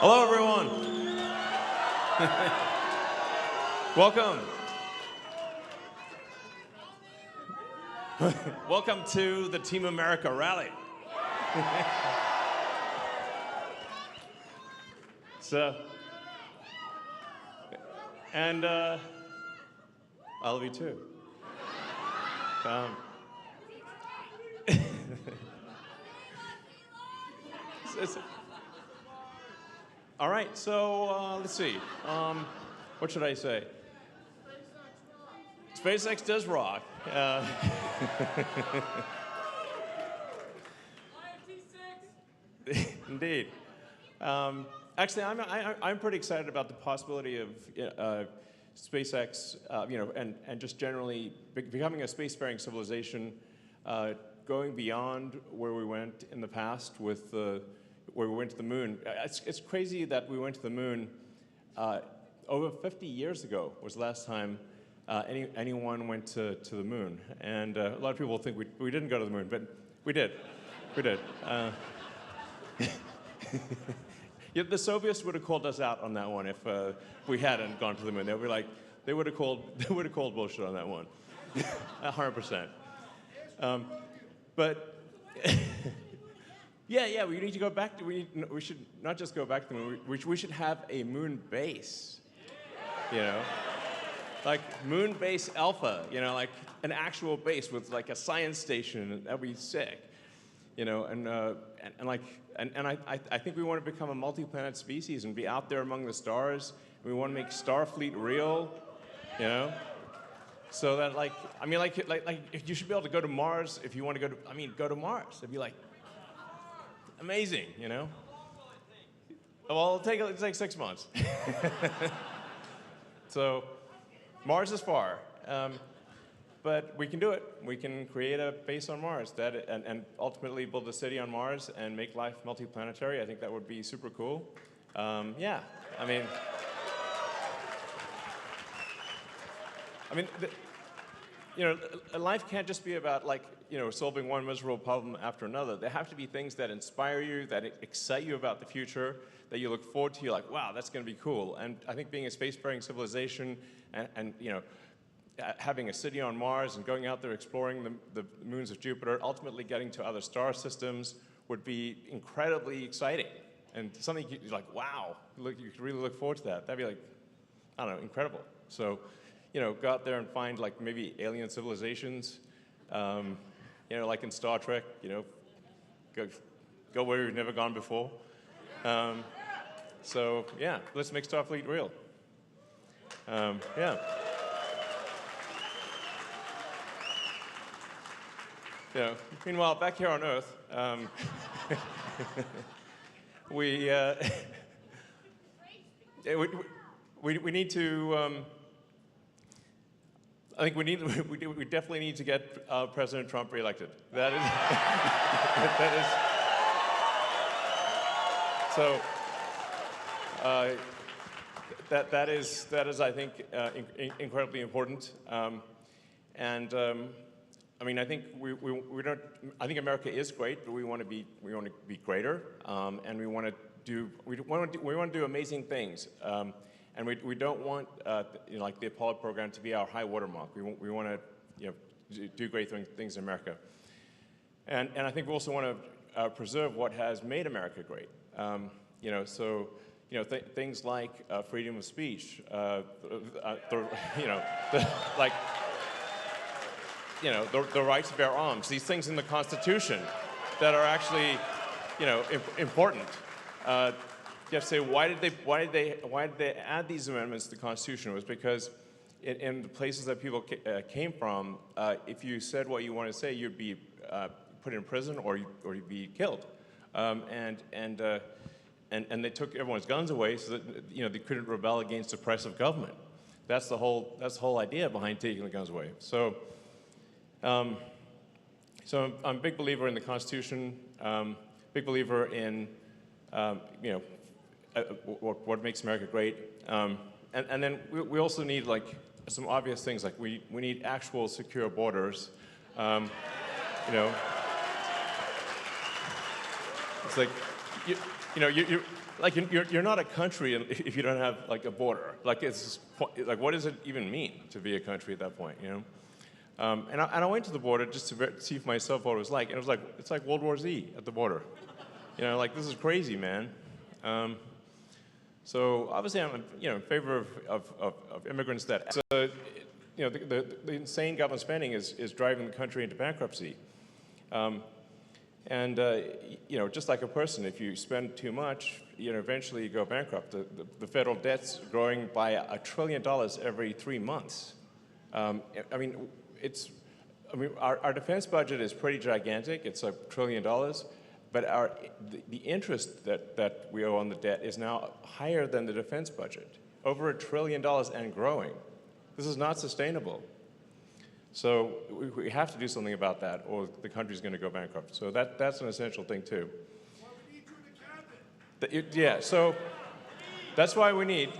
Hello, everyone. Welcome. Welcome to the Team America rally. I love you too. All right, so let's see. What should I say? SpaceX does rock. Indeed. Actually, I'm pretty excited about the possibility of SpaceX, and just generally becoming a spacefaring civilization, going beyond where we went in the past with where we went to the moon. It's crazy that we went to the moon over 50 years ago was the last time anyone went to the moon. And a lot of people think we didn't go to the moon, but we did. We did. Yeah, the Soviets would have called us out on that one if we hadn't gone to the moon. They would have called bullshit on that one, 100%. But yeah, we need to go back to. We should not just go back to the moon. We should have a moon base, like moon base alpha, like an actual base with like a science station. That'd be sick, I think we want to become a multi-planet species and be out there among the stars. We want to make Starfleet real, so that like you should be able to go to Mars if you want to go to Mars. It'd be like amazing, Well, it'll take 6 months. So Mars is far. But we can do it. We can create a base on Mars and ultimately build a city on Mars and make life multi-planetary. I think that would be super cool. Yeah, life can't just be about solving one miserable problem after another. There have to be things that inspire you, that excite you about the future, that you look forward to. You're like, wow, that's going to be cool. And I think being a spacefaring civilization and having a city on Mars and going out there exploring the moons of Jupiter, ultimately getting to other star systems would be incredibly exciting. And something you're like, wow, you could really look forward to that. That'd be like, I don't know, incredible. So, go out there and find like maybe alien civilizations, like in Star Trek, go where you've never gone before. So yeah, let's make Starfleet real. Yeah. Meanwhile, back here on Earth, we need to. I think we definitely need to get President Trump reelected. That is so. That is I think incredibly important. I think we don't. I think America is great, but we want to be greater, and we want to do amazing things. And we don't want like the Apollo program to be our high watermark. We want to do great things in America. And I think we also want to preserve what has made America great. Things like freedom of speech, the right to bear arms, these things in the Constitution that are actually, important. You have to say, why did they add these amendments to the Constitution? It was because in the places that people came from, if you said what you wanted to say, you'd be put in prison or you'd be killed. And they took everyone's guns away so that they couldn't rebel against oppressive government. That's the whole idea behind taking the guns away. So I'm a big believer in the Constitution, big believer in what makes America great, and then we also need like some obvious things, like we need actual secure borders. It's like you're not a country if you don't have like a border. Like what does it even mean to be a country at that point? And I went to the border just to see for myself what it was like, and it's like World War Z at the border. Like this is crazy, man. So obviously I'm in favor of immigrants that. So, the insane government spending is driving the country into bankruptcy. Just like a person, if you spend too much, eventually you go bankrupt. The federal debt's growing by $1 trillion every 3 months. Our defense budget is pretty gigantic. It's $1 trillion, but the interest that we owe on the debt is now higher than the defense budget, over $1 trillion and growing. This is not sustainable. So we have to do something about that, or the country's going to go bankrupt. So that's an essential thing too. Well, we need you in the cabinet. Yeah. So that's why we need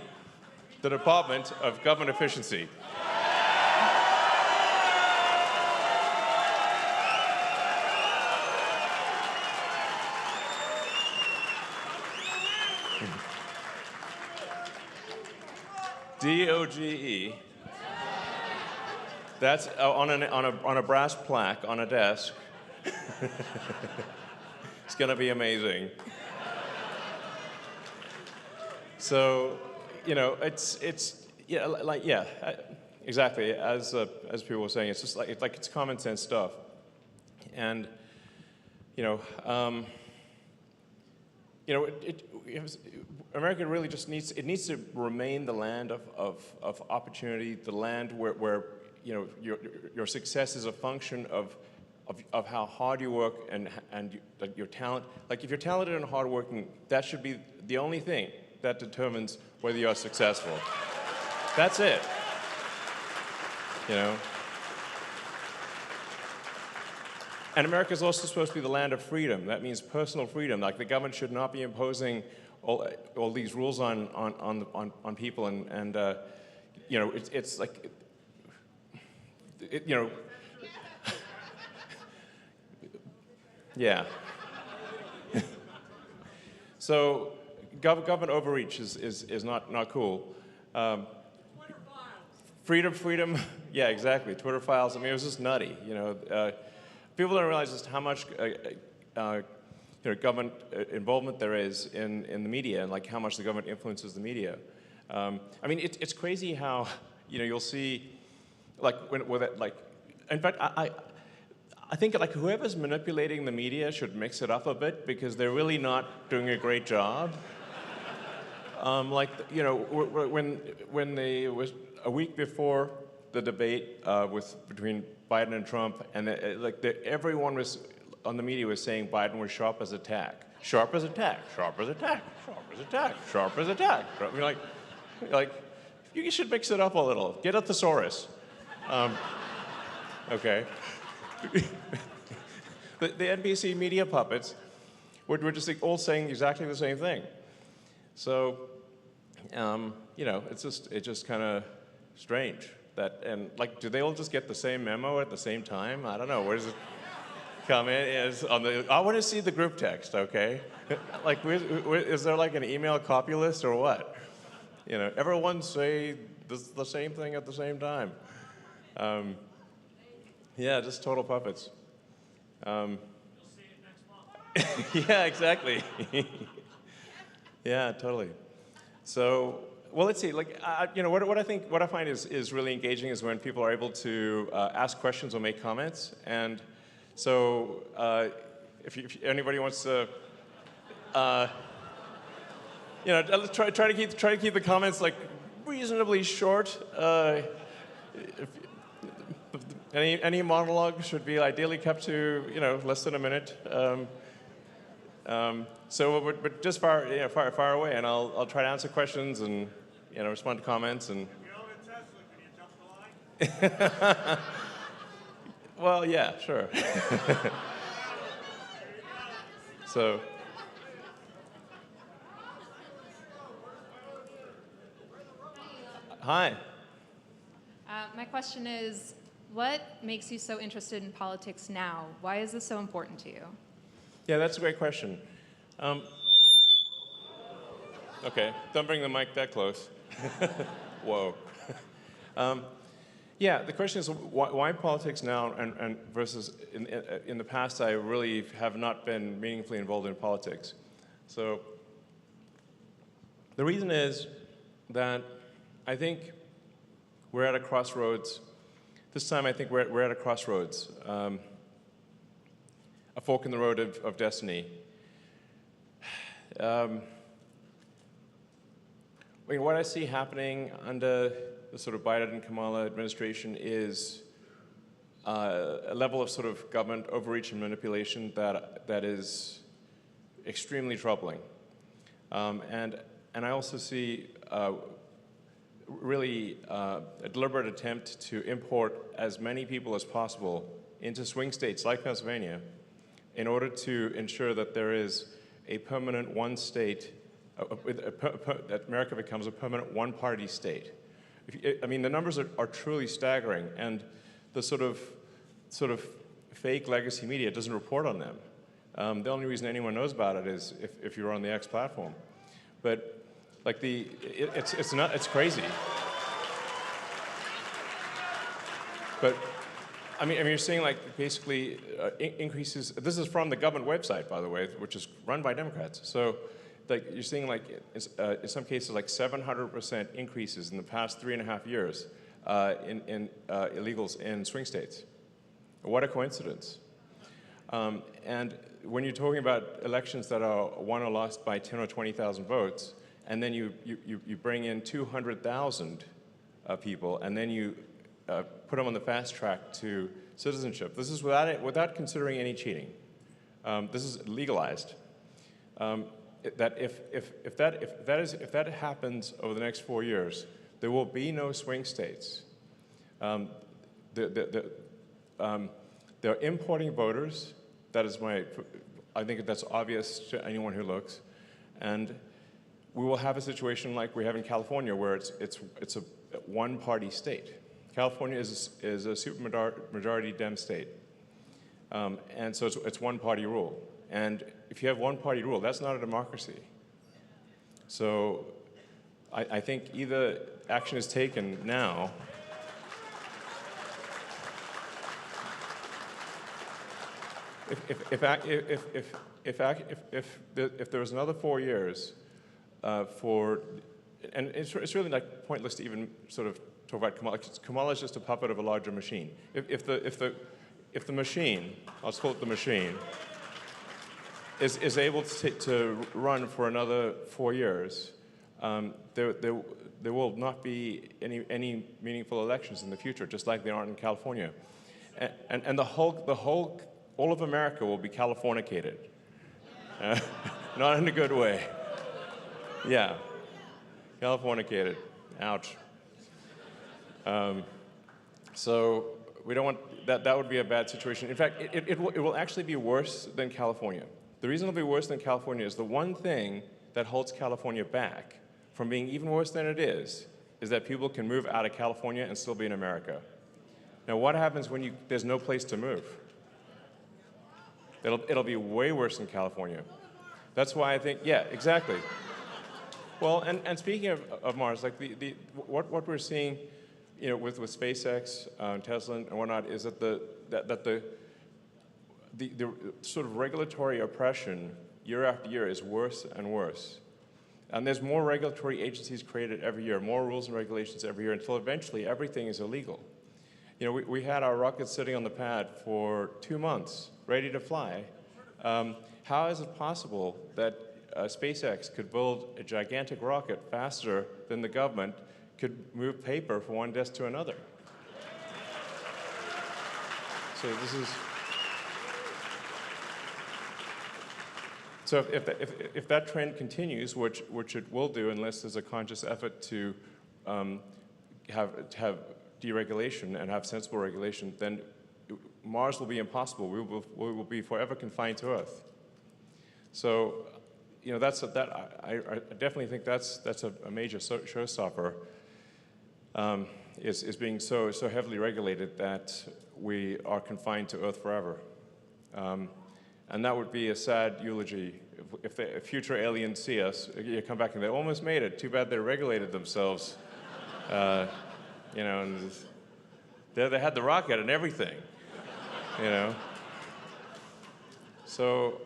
the Department of Government Efficiency. DOGE. That's on a brass plaque on a desk. It's going to be amazing. So, exactly. As people were saying, it's just like it's common sense stuff, and America really just needs to remain the land of opportunity, the land where your success is a function of how hard you work and your talent. Like if you're talented and hardworking, that should be the only thing that determines whether you're successful. That's it. And America is also supposed to be the land of freedom. That means personal freedom. Like the government should not be imposing all these rules on people, and it's like yeah. So government overreach is not cool. Freedom. Yeah, exactly. Twitter files. It was just nutty. People don't realize just how much government involvement there is in the media, and like how much the government influences the media. It's crazy how you'll see in fact I think like whoever's manipulating the media should mix it up a bit, because they're really not doing a great job. When they was a week before the debate between Biden and Trump, and everyone was on the media was saying Biden was sharp as a tack, sharp as a tack, sharp as a tack, sharp as a tack, sharp as a tack. You should mix it up a little. Get a thesaurus. Okay. the NBC media puppets were just all saying exactly the same thing. So, it's just kind of strange and do they all just get the same memo at the same time? I don't know. Where does it come in? I want to see the group text. Okay. Is there like an email copy list or what? Everyone say the same thing at the same time. Yeah, just total puppets. You'll see it next month. Yeah, exactly. Yeah, totally. So, well, let's see. What I find is really engaging is when people are able to ask questions or make comments. And so, if anybody wants to, try to keep the comments reasonably short. Any monologue should be ideally kept to less than a minute. But just far away, and I'll try to answer questions and respond to comments and. If you're on a Tesla, can you jump the line? Well, yeah, sure. So. Hi. My question is, what makes you so interested in politics now? Why is this so important to you? Yeah, that's a great question. Okay, don't bring the mic that close. Whoa. Yeah, the question is why politics now and versus in the past I really have not been meaningfully involved in politics. So the reason is that I think we're at a crossroads. This time I think we're at a crossroads, a fork in the road of destiny. I mean, what I see happening under the sort of Biden and Kamala administration is a level of sort of government overreach and manipulation that is extremely troubling. And I also see really a deliberate attempt to import as many people as possible into swing states like Pennsylvania in order to ensure that there is a permanent one state, that America becomes a permanent one-party state. I mean, the numbers are truly staggering, and the sort of fake legacy media doesn't report on them. The only reason anyone knows about it is if you're on the X platform. But like it's crazy. But I mean, you're seeing like basically increases. This is from the government website, by the way, which is run by Democrats. So, like you're seeing like in some cases like 700% increases in the past 3.5 years in illegals in swing states. What a coincidence! And when you're talking about elections that are won or lost by 10 or 20,000 votes, and then you bring in 200,000 people, and then you put them on the fast track to citizenship. This is without considering any cheating. This is legalized. That if that happens over the next 4 years, there will be no swing states. They're importing voters. That is I think that's obvious to anyone who looks, and we will have a situation like we have in California, where it's a one-party state. California is a supermajority Dem state, and so it's one-party rule. And if you have one-party rule, that's not a democracy. So I think either action is taken now. If there was another 4 years and it's really like pointless to even sort of talk about Kamala. Kamala is just a puppet of a larger machine. If the machine, let's call it the machine, is able to run for another 4 years, there will not be any meaningful elections in the future, just like there aren't in California, and all of America will be Californicated, not in a good way. Yeah, Californicated. Ouch. So we don't want that. That would be a bad situation. In fact, it will actually be worse than California. The reason it'll be worse than California is the one thing that holds California back from being even worse than it is that people can move out of California and still be in America. Now, what happens when there's no place to move? It'll be way worse than California. That's why I think, yeah, exactly. Well, and speaking of Mars, like what we're seeing, you know, with SpaceX, Tesla, and whatnot, is that the sort of regulatory oppression year after year is worse and worse. And there's more regulatory agencies created every year, more rules and regulations every year, until eventually everything is illegal. You know, we had our rocket sitting on the pad for 2 months, ready to fly. How is it possible that SpaceX could build a gigantic rocket faster than the government could move paper from one desk to another? So this is. So if that trend continues, which it will do unless there's a conscious effort to have deregulation and have sensible regulation, then Mars will be impossible. We will be forever confined to Earth. So, you know, I definitely think that's a major showstopper. Is being so heavily regulated that we are confined to Earth forever. And that would be a sad eulogy. If future aliens see us, you come back and they almost made it. Too bad they regulated themselves. You know, and they had the rocket and everything. You know. So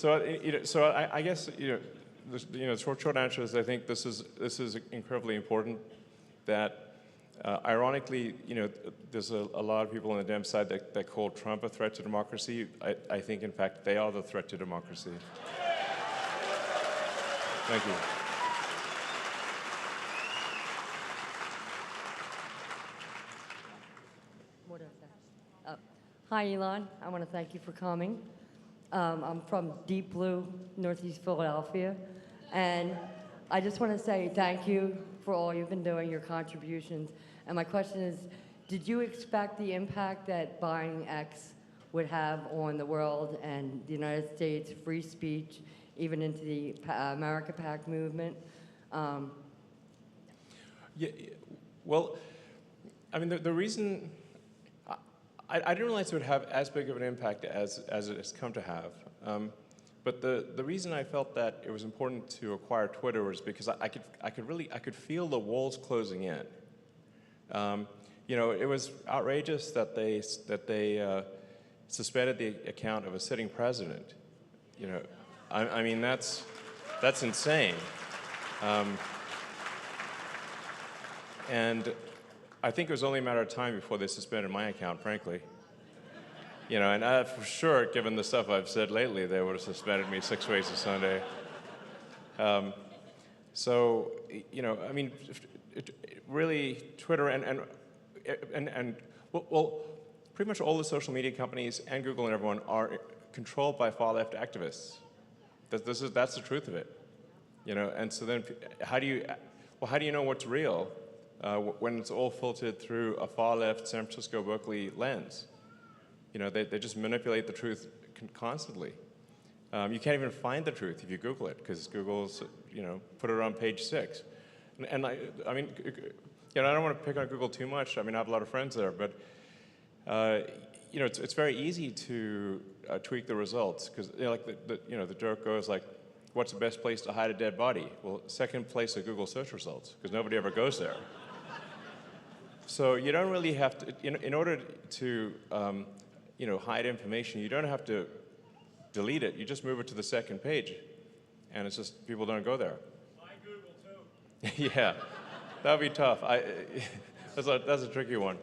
I guess the short answer is I think this is incredibly important. That ironically, there's a lot of people on the Dem side that call Trump a threat to democracy. I think, in fact, they are the threat to democracy. Thank you. What is that? Hi, Elon. I want to thank you for coming. I'm from Deep Blue, Northeast Philadelphia, and I just want to say thank you for all you've been doing, your contributions. And my question is, did you expect the impact that buying X would have on the world and the United States, free speech, even into the America PAC movement? Yeah, well, I mean, the reason I didn't realize it would have as big of an impact as it has come to have. But the reason I felt that it was important to acquire Twitter was because I could feel the walls closing in. It was outrageous that they suspended the account of a sitting president. I mean that's insane. And I think it was only a matter of time before they suspended my account, frankly. And for sure, given the stuff I've said lately, they would have suspended me 6 ways to Sunday. I mean, really, Twitter and pretty much all the social media companies and Google and everyone are controlled by far-left activists. That's the truth of it. And so then, how do you know what's real when it's all filtered through a far-left San Francisco, Berkeley lens? They just manipulate the truth constantly. You can't even find the truth if you Google it, because Google's, put it on page 6. And I mean, I don't want to pick on Google too much. I mean, I have a lot of friends there, but it's very easy to tweak the results, because the joke goes like, what's the best place to hide a dead body? Well, second place are Google search results, because nobody ever goes there. So you don't really have to, in order to hide information, you don't have to delete it. You just move it to the second page, and it's just people don't go there. Buy Google too. Yeah, that would be tough. That's a tricky one.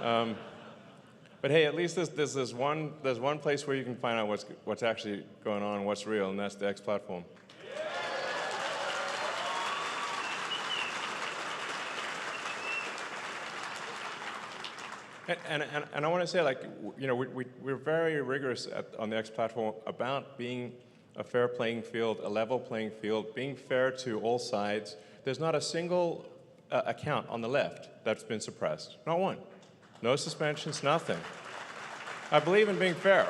But hey, at least there's one place where you can find out what's actually going on, what's real, and that's the X platform. And I want to say, we're very rigorous on the X platform about being a fair playing field, a level playing field, being fair to all sides. There's not a single account on the left that's been suppressed. Not one. No suspensions, nothing. I believe in being fair.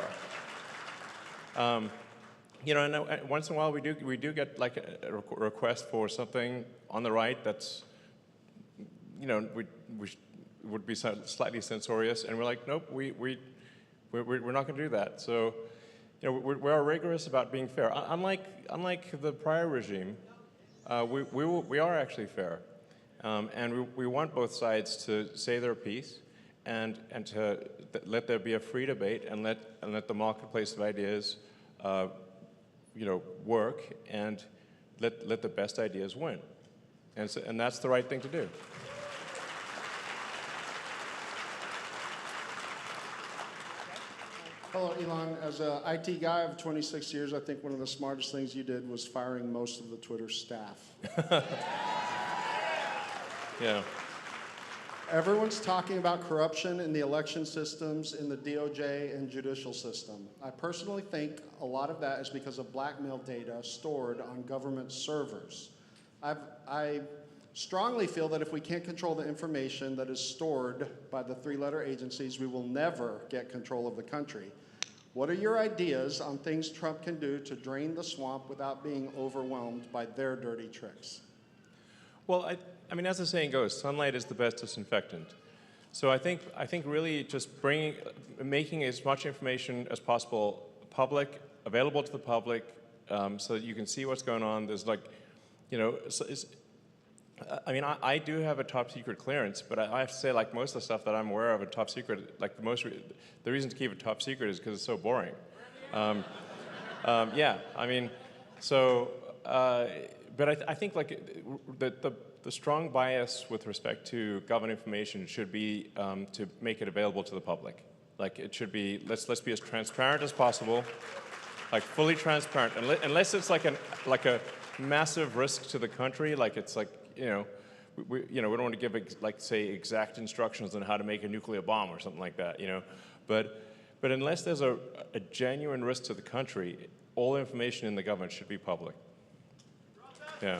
And once in a while we do get like a request for something on the right that's, would be slightly censorious, and we're like, nope, we're not going to do that. So, we are rigorous about being fair. Unlike the prior regime, we are actually fair, and we want both sides to say their piece, and to let there be a free debate, and let the marketplace of ideas, work, and let the best ideas win, and that's the right thing to do. Hello, Elon. As an IT guy of 26 years, I think one of the smartest things you did was firing most of the Twitter staff. Yeah. Everyone's talking about corruption in the election systems, in the DOJ and judicial system. I personally think a lot of that is because of blackmail data stored on government servers. I strongly feel that if we can't control the information that is stored by the three-letter agencies, we will never get control of the country. What are your ideas on things Trump can do to drain the swamp without being overwhelmed by their dirty tricks? Well, I mean, as the saying goes, sunlight is the best disinfectant. So I think really just making as much information as possible public, available to the public, so that you can see what's going on. There's like, you know, I mean, I do have a top secret clearance, but I have to say, like most of the stuff that I'm aware of a top secret, like the reason to keep it top secret is because it's so boring. Yeah, I mean, so, but I think like the strong bias with respect to government information should be to make it available to the public. Like it should be, let's be as transparent as possible, like fully transparent, unless it's like a massive risk to the country, like it's like, you know, we don't want to give like say exact instructions on how to make a nuclear bomb or something like that, you know, but unless there's a genuine risk to the country, all information in the government should be public. Yeah.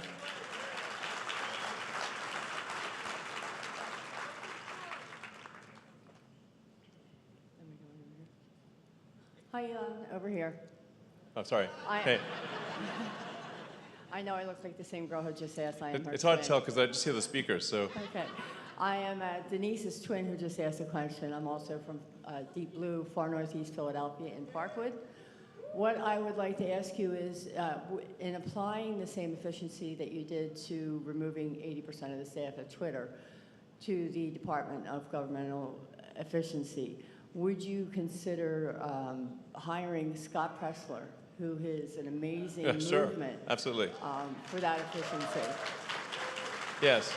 Hi, over here. Oh, sorry. I- Hey, I know I look like the same girl who just asked. I am her it's hard to twin. tell because I just hear the speakers, so. Okay. I am Denise's twin who just asked a question. I'm also from deep blue, far northeast Philadelphia in Parkwood. What I would like to ask you is, in applying the same efficiency that you did to removing 80% of the staff at Twitter to the Department of Governmental Efficiency, would you consider hiring Scott Pressler, who is an amazing Yeah, sure. movement Absolutely. for that efficiency? Yes.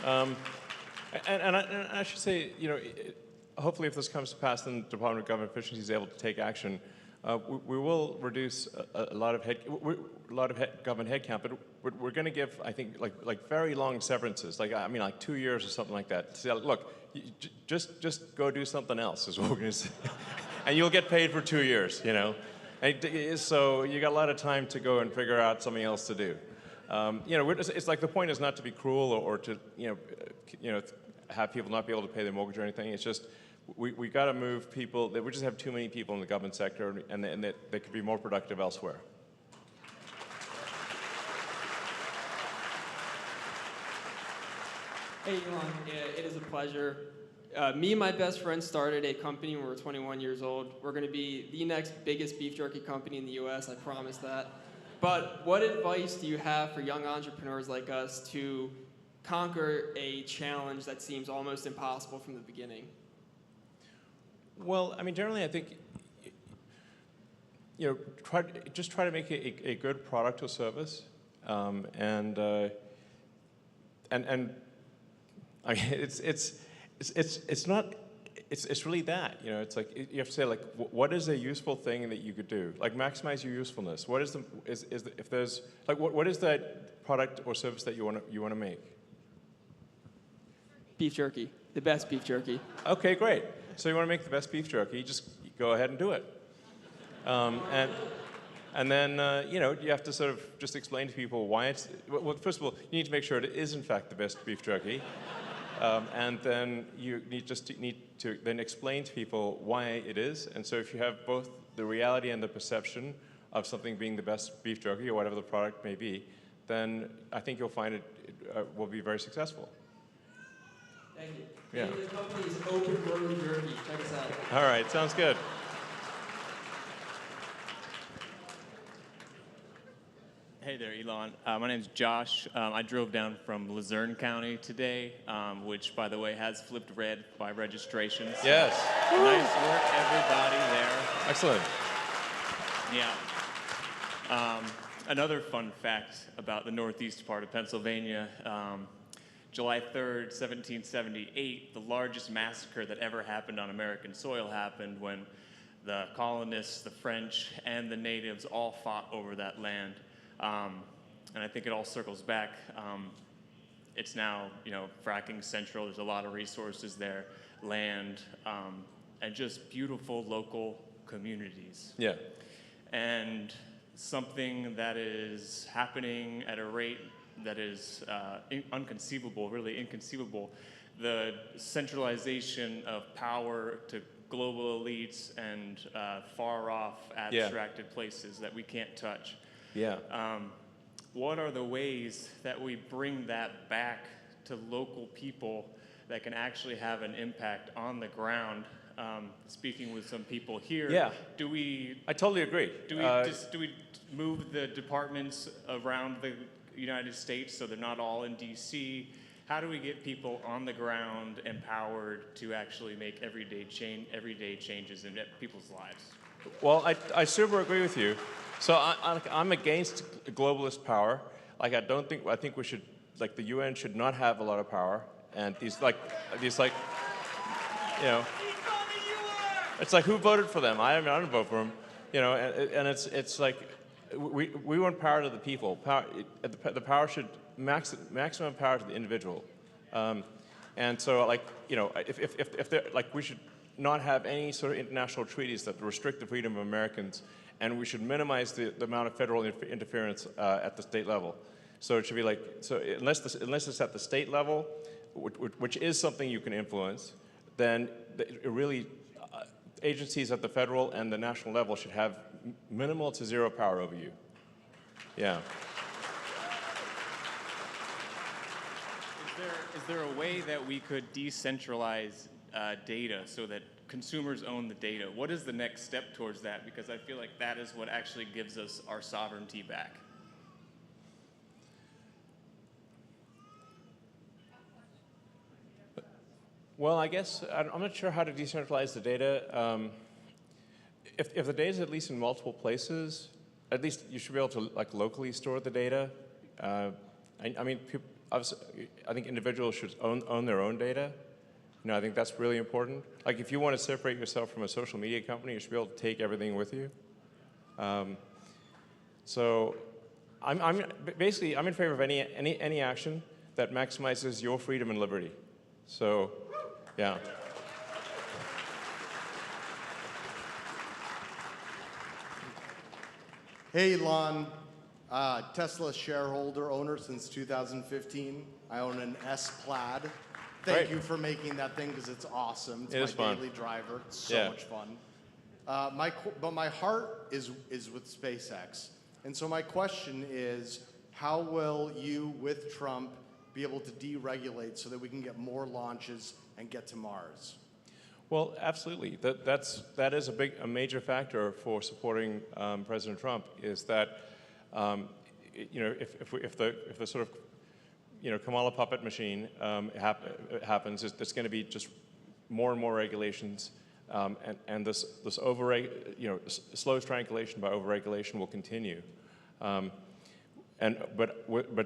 And I should say, you know, hopefully if this comes to pass, then the Department of Government Efficiency is able to take action. We will reduce a lot of government headcount, but we're going to give, I think, like very long severances. Like I mean, like 2 years or something like that. So, look, just go do something else is what we're going to say, and you'll get paid for 2 years. You know, and so you got a lot of time to go and figure out something else to do. You know, it's like the point is not to be cruel or to you know have people not be able to pay their mortgage or anything. It's just we got to move people. We just have too many people in the government sector, and they could be more productive elsewhere. Hey, Elon, it is a pleasure. Me and my best friend started a company when we were 21 years old. We're going to be the next biggest beef jerky company in the U.S., I promise that. But what advice do you have for young entrepreneurs like us to conquer a challenge that seems almost impossible from the beginning? Well, I mean, generally, I think, you know, try to make a good product or service, and I mean, it's not. It's really that, you know. It's like you have to say, like, what is a useful thing that you could do? Like, maximize your usefulness. What is if there's like what is that product or service that you want to make? Beef jerky, the best beef jerky. Okay, great. So you want to make the best beef jerky? Just go ahead and do it. And then you know, you have to sort of just explain to people why it's. Well, first of all, you need to make sure it is in fact the best beef jerky. And then you need to then explain to people why it is. And so if you have both the reality and the perception of something being the best beef jerky or whatever the product may be, then I think you'll find it will be very successful. Thank you. Yeah. And the company is Open Road Jerky. Check us out. All right, sounds good. Hey there, Elon. My name's Josh. I drove down from Luzerne County today, which, by the way, has flipped red by registration. So Yes. nice work, everybody there. Excellent. Yeah. Another fun fact about the northeast part of Pennsylvania, July 3rd, 1778, the largest massacre that ever happened on American soil happened when the colonists, the French, and the natives all fought over that land. And I think it all circles back. It's now, you know, fracking central. There's a lot of resources there, land, and just beautiful local communities. Yeah. And something that is happening at a rate that is inconceivable, really inconceivable, the centralization of power to global elites and far off abstracted places that we can't touch. Yeah. What are the ways that we bring that back to local people that can actually have an impact on the ground speaking with some people here. Yeah. Do we I totally agree. do we move the departments around the United States so they're not all in D.C.? How do we get people on the ground empowered to actually make everyday changes in people's lives? Well, I super agree with you. So I'm against globalist power. I think we should, like, the UN should not have a lot of power, and these it's like, who voted for them? I didn't vote for them, and it's like we want power to the people. The power should maximum power to the individual, and so, like, if they're, like, we should not have any sort of international treaties that restrict the freedom of Americans, and we should minimize the amount of federal interference at the state level. So it should be like, so unless it's at the state level, which is something you can influence, then agencies at the federal and the national level should have minimal to zero power over you. Yeah. Is there a way that we could decentralize data so that consumers own the data? What is the next step towards that? Because I feel like that is what actually gives us our sovereignty back. Well, I guess I'm not sure how to decentralize the data. If the data is at least in multiple places, at least you should be able to, like, locally store the data. I mean, obviously, I think individuals should own their own data. I think that's really important. Like, if you want to separate yourself from a social media company, you should be able to take everything with you. So, I'm basically in favor of any action that maximizes your freedom and liberty. So, yeah. Hey, Elon. Tesla shareholder, owner since 2015. I own an S-Plaid. Thank you for making that thing, because it's awesome. It's my daily driver. It's so much fun. But my heart is with SpaceX. And so my question is, how will you, with Trump, be able to deregulate so that we can get more launches and get to Mars? Well, absolutely. That is a major factor for supporting President Trump, is that if the sort of Kamala puppet machine happens, there's going to be just more and more regulations, and this slow strangulation by overregulation will continue. But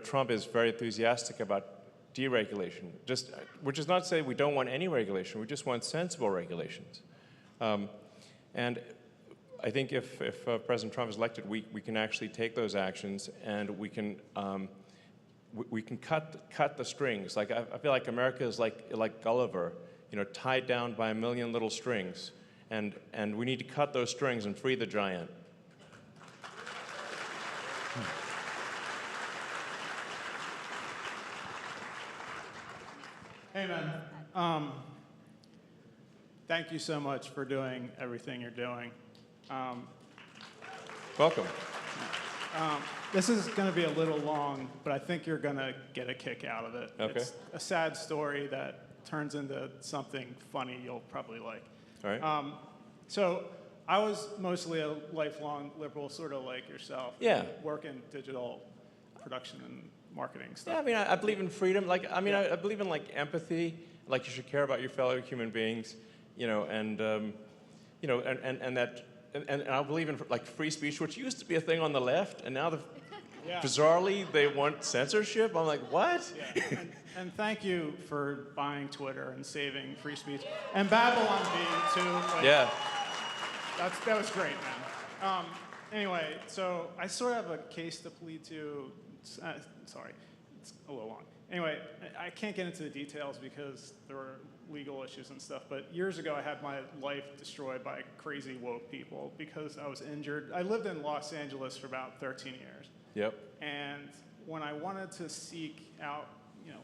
Trump is very enthusiastic about deregulation, which is not to say we don't want any regulation. We just want sensible regulations. And I think if President Trump is elected, we can actually take those actions, and we can cut the strings. Like, I feel like America is like Gulliver, tied down by a million little strings, and we need to cut those strings and free the giant. Hey, man. Thank you so much for doing everything you're doing. Welcome. This is going to be a little long, but I think you're going to get a kick out of it. Okay. It's a sad story that turns into something funny you'll probably like. All right. So I was mostly a lifelong liberal, sort of like yourself. Yeah. Work in digital production and marketing stuff. Yeah, I mean, I believe in freedom. Like, I mean, I believe in, like, empathy. Like, you should care about your fellow human beings, and I believe in, like, free speech, which used to be a thing on the left, and now bizarrely they want censorship. I'm like, what? Yeah. And thank you for buying Twitter and saving free speech, and Babylon B too. Like, yeah. That was great, man. Anyway, so I sort of have a case to plead to. Sorry, it's a little long. Anyway, I can't get into the details because there were legal issues and stuff, but years ago I had my life destroyed by crazy woke people because I was injured. I lived in Los Angeles for about 13 years. Yep. And when I wanted to seek out,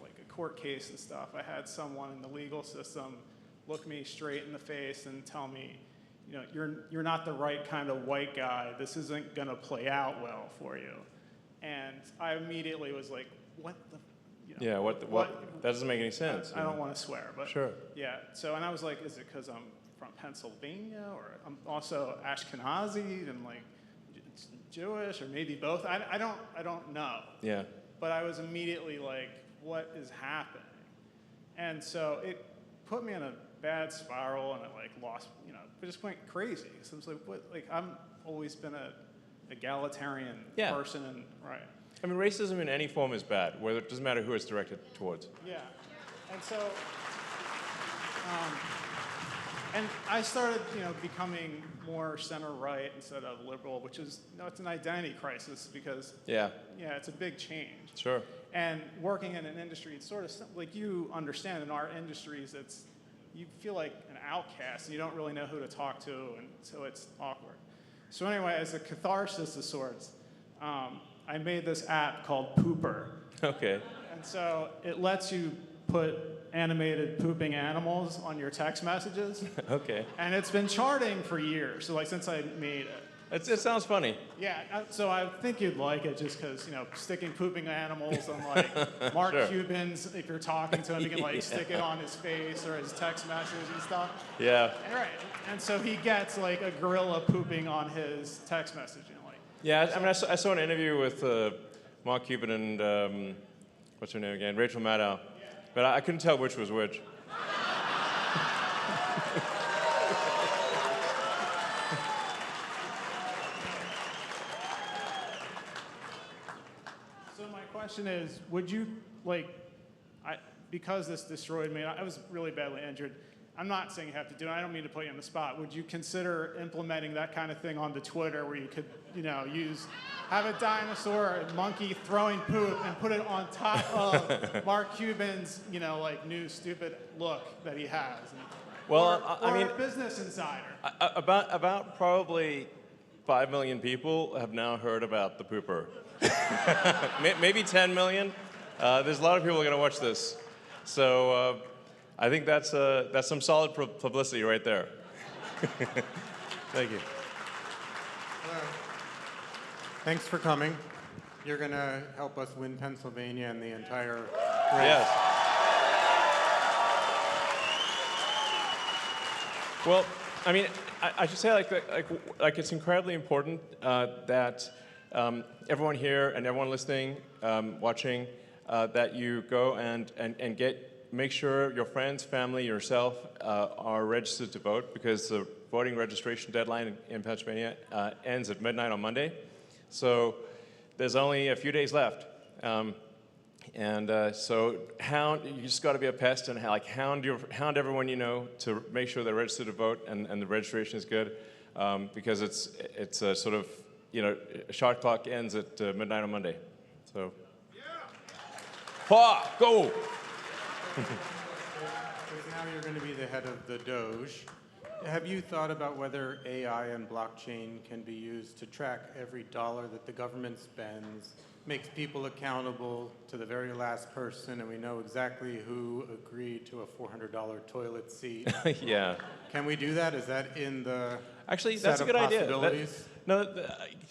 like a court case and stuff, I had someone in the legal system look me straight in the face and tell me, you're not the right kind of white guy. This isn't going to play out well for you. And I immediately was like, what the, Yeah, what? That doesn't make any sense. I don't want to swear, but sure. Yeah, so, and I was like, is it because I'm from Pennsylvania, or I'm also Ashkenazi and like Jewish, or maybe both. I don't know. Yeah. But I was immediately like, what is happening? And so it put me in a bad spiral, and I like lost, it just went crazy. So I was like, what? Like, I'm always been a egalitarian person, and right. I mean, racism in any form is bad, whether it doesn't matter who it's directed towards. Yeah, and so, and I started, becoming more center-right instead of liberal, which is, it's an identity crisis because, it's a big change. Sure. And working in an industry, it's sort of like you understand in our industries, you feel like an outcast, and you don't really know who to talk to, and so it's awkward. So anyway, as a catharsis of sorts, I made this app called Pooper. Okay. And so it lets you put animated pooping animals on your text messages. Okay. And it's been charting for years, so like since I made it. It sounds funny. Yeah, so I think you'd like it just because, sticking pooping animals on like Mark Cuban's, if you're talking to him, you can like stick it on his face or his text messages and stuff. Yeah. Right. And so he gets like a gorilla pooping on his text message. Yeah, I mean, I saw an interview with Mark Cuban and, what's her name again? Rachel Maddow. But I couldn't tell which was which. So my question is, would you, because this destroyed me, I was really badly injured. I'm not saying you have to do it. I don't mean to put you on the spot. Would you consider implementing that kind of thing onto Twitter where you could, have a dinosaur or a monkey throwing poop and put it on top of Mark Cuban's, new stupid look that he has? Well, I mean, Business Insider. About probably 5 million people have now heard about the pooper. Maybe 10 million. There's a lot of people going to watch this. So I think that's some solid publicity right there. Thank you. Hello. Thanks for coming. You're going to help us win Pennsylvania and the entire race. Yes. Well, I mean, I should say like it's incredibly important that everyone here and everyone listening, watching, that you go and make sure your friends, family, yourself are registered to vote, because the voting registration deadline in Pennsylvania ends at midnight on Monday. So there's only a few days left. So you just got to be a pest and hound everyone you know to make sure they're registered to vote and the registration is good, because it's a sort of, shot clock ends at midnight on Monday. So. Ha! Go! Because now you're going to be the head of the Doge. Have you thought about whether AI and blockchain can be used to track every dollar that the government spends, makes people accountable to the very last person, and we know exactly who agreed to a $400 toilet seat? Yeah. Can we do that? Is that in the Actually, set that's a of good idea. possibilities?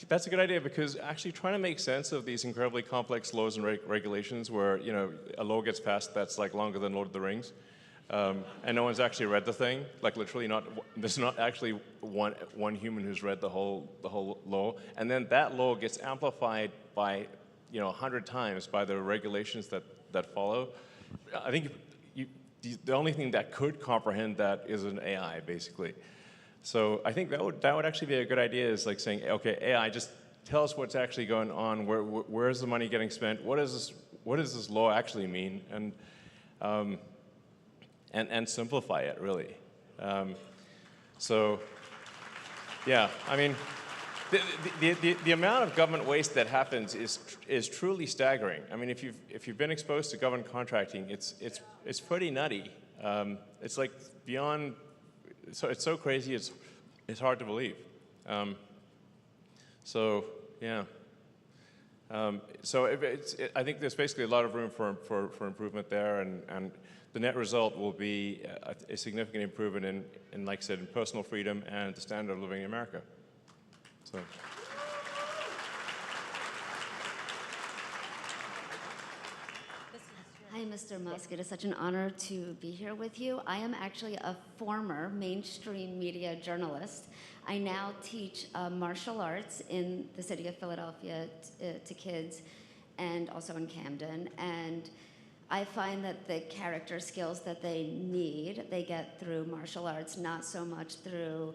That's a good idea, because actually trying to make sense of these incredibly complex laws and regulations where, a law gets passed that's like longer than Lord of the Rings, and no one's actually read the thing, like literally there's not actually one human who's read the whole law, and then that law gets amplified by 100 times by the regulations that follow. I think the only thing that could comprehend that is an AI, basically. So I think that would actually be a good idea, is like saying, okay, AI, just tell us what's actually going on, where's the money getting spent, what does this law actually mean, and simplify it, really. So, yeah, I mean, the amount of government waste that happens is truly staggering. I mean, if you've been exposed to government contracting, it's pretty nutty. It's like beyond. So it's so crazy, it's hard to believe. So yeah. I think there's basically a lot of room for improvement there, and the net result will be a significant improvement in, like I said, in personal freedom and the standard of living in America. So. Hi, Mr. Musk. It is such an honor to be here with you. I am actually a former mainstream media journalist. I now teach martial arts in the city of Philadelphia to kids and also in Camden. And I find that the character skills that they need, they get through martial arts, not so much through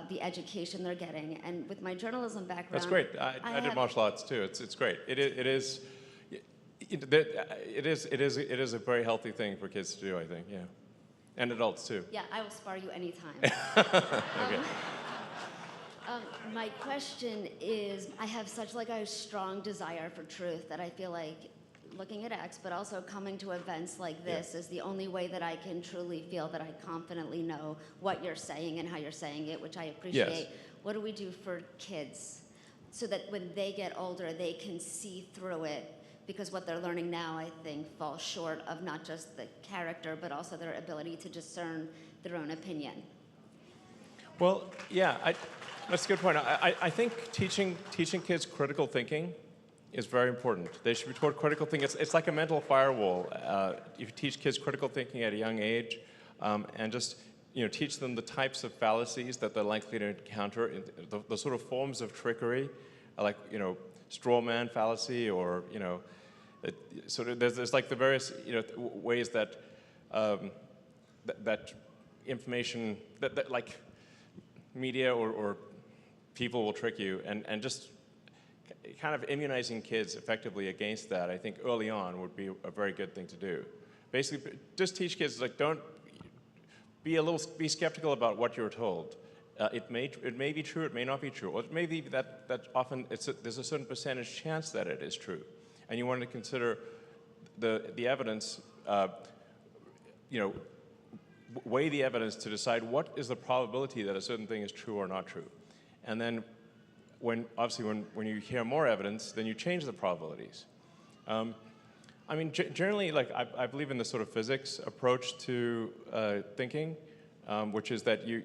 the education they're getting. And with my journalism background, That's great. I did martial arts too. It's great. It is a very healthy thing for kids to do, I think. Yeah, and adults too. Yeah, I will spar you anytime. Okay. My question is, I have such like a strong desire for truth that I feel like looking at X, but also coming to events like this is the only way that I can truly feel that I confidently know what you're saying and how you're saying it, which I appreciate. Yes. What do we do for kids so that when they get older, they can see through it? Because what they're learning now, I think, falls short of not just the character, but also their ability to discern their own opinion. Well, yeah, that's a good point. I think teaching kids critical thinking is very important. They should be taught critical thinking. It's like a mental firewall. If you teach kids critical thinking at a young age, and just teach them the types of fallacies that they're likely to encounter, the sort of forms of trickery, like straw man fallacy, or sort of there's like the various ways that that information that like media or people will trick you, and just kind of immunizing kids effectively against that, I think early on would be a very good thing to do. Basically, just teach kids, like, don't be skeptical about what you're told. It may be true, it may not be true, or it may be that often there's a certain percentage chance that it is true, and you want to consider the evidence, weigh the evidence to decide what is the probability that a certain thing is true or not true, and then when you hear more evidence, then you change the probabilities. I mean, generally, like I believe in the sort of physics approach to thinking, which is that you're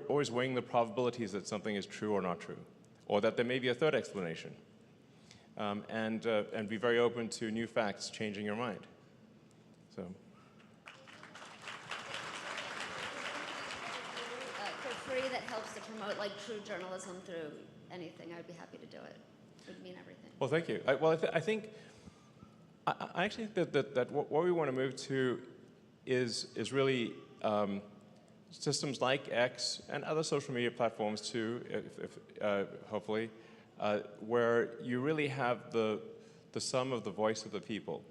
always weighing the probabilities that something is true or not true, or that there may be a third explanation, and be very open to new facts changing your mind. So. For free, that helps to promote like true journalism through anything, I would be happy to do it. It would mean everything. Well, thank you. I think I actually think that what we want to move to is really systems like X and other social media platforms too, hopefully, where you really have the sum of the voice of the people.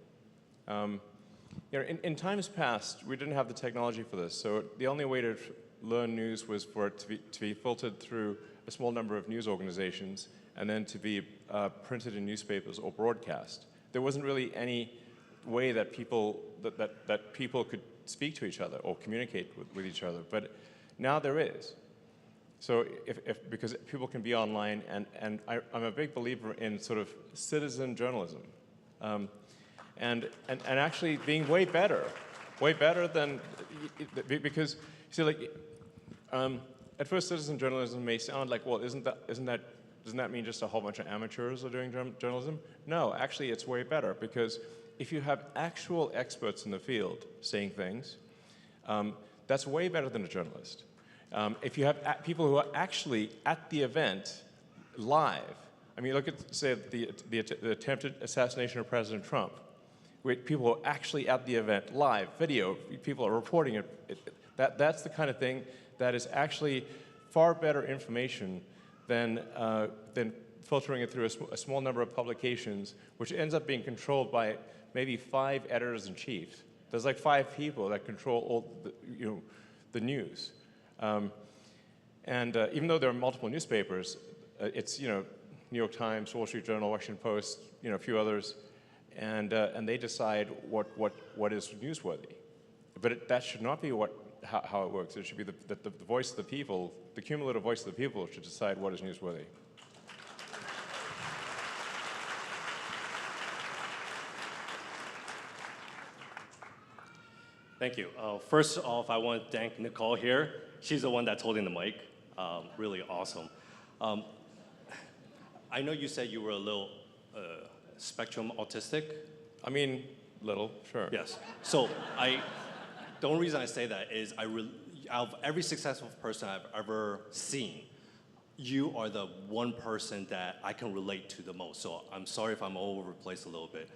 In times past, we didn't have the technology for this, so the only way to learn news was for it to be filtered through a small number of news organizations and then to be printed in newspapers or broadcast. There wasn't really any way that people could speak to each other or communicate with each other, but now there is. So because people can be online, and I'm a big believer in sort of citizen journalism, and actually being way better than, because you see, like, at first citizen journalism may sound like, well, doesn't that mean just a whole bunch of amateurs are doing journalism? No, actually it's way better, because if you have actual experts in the field saying things, that's way better than a journalist. If you have people who are actually at the event live, I mean, look at, say, the attempted assassination of President Trump, where people are actually at the event live, video, people are reporting it. That's the kind of thing that is actually far better information than filtering it through a small number of publications, which ends up being controlled by maybe 5 editors-in-chief. There's like 5 people that control all the news. Even though there are multiple newspapers, it's New York Times, Wall Street Journal, Washington Post, a few others, and they decide what is newsworthy. But that should not be how it works. It should be the voice of the people, the cumulative voice of the people should decide what is newsworthy. Thank you. First off, I want to thank Nicole here. She's the one that's holding the mic. Really awesome. I know you said you were a little spectrum autistic. I mean, little, sure. Yes. So the only reason I say that is out of every successful person I've ever seen, you are the one person that I can relate to the most. So I'm sorry if I'm all over the place a little bit.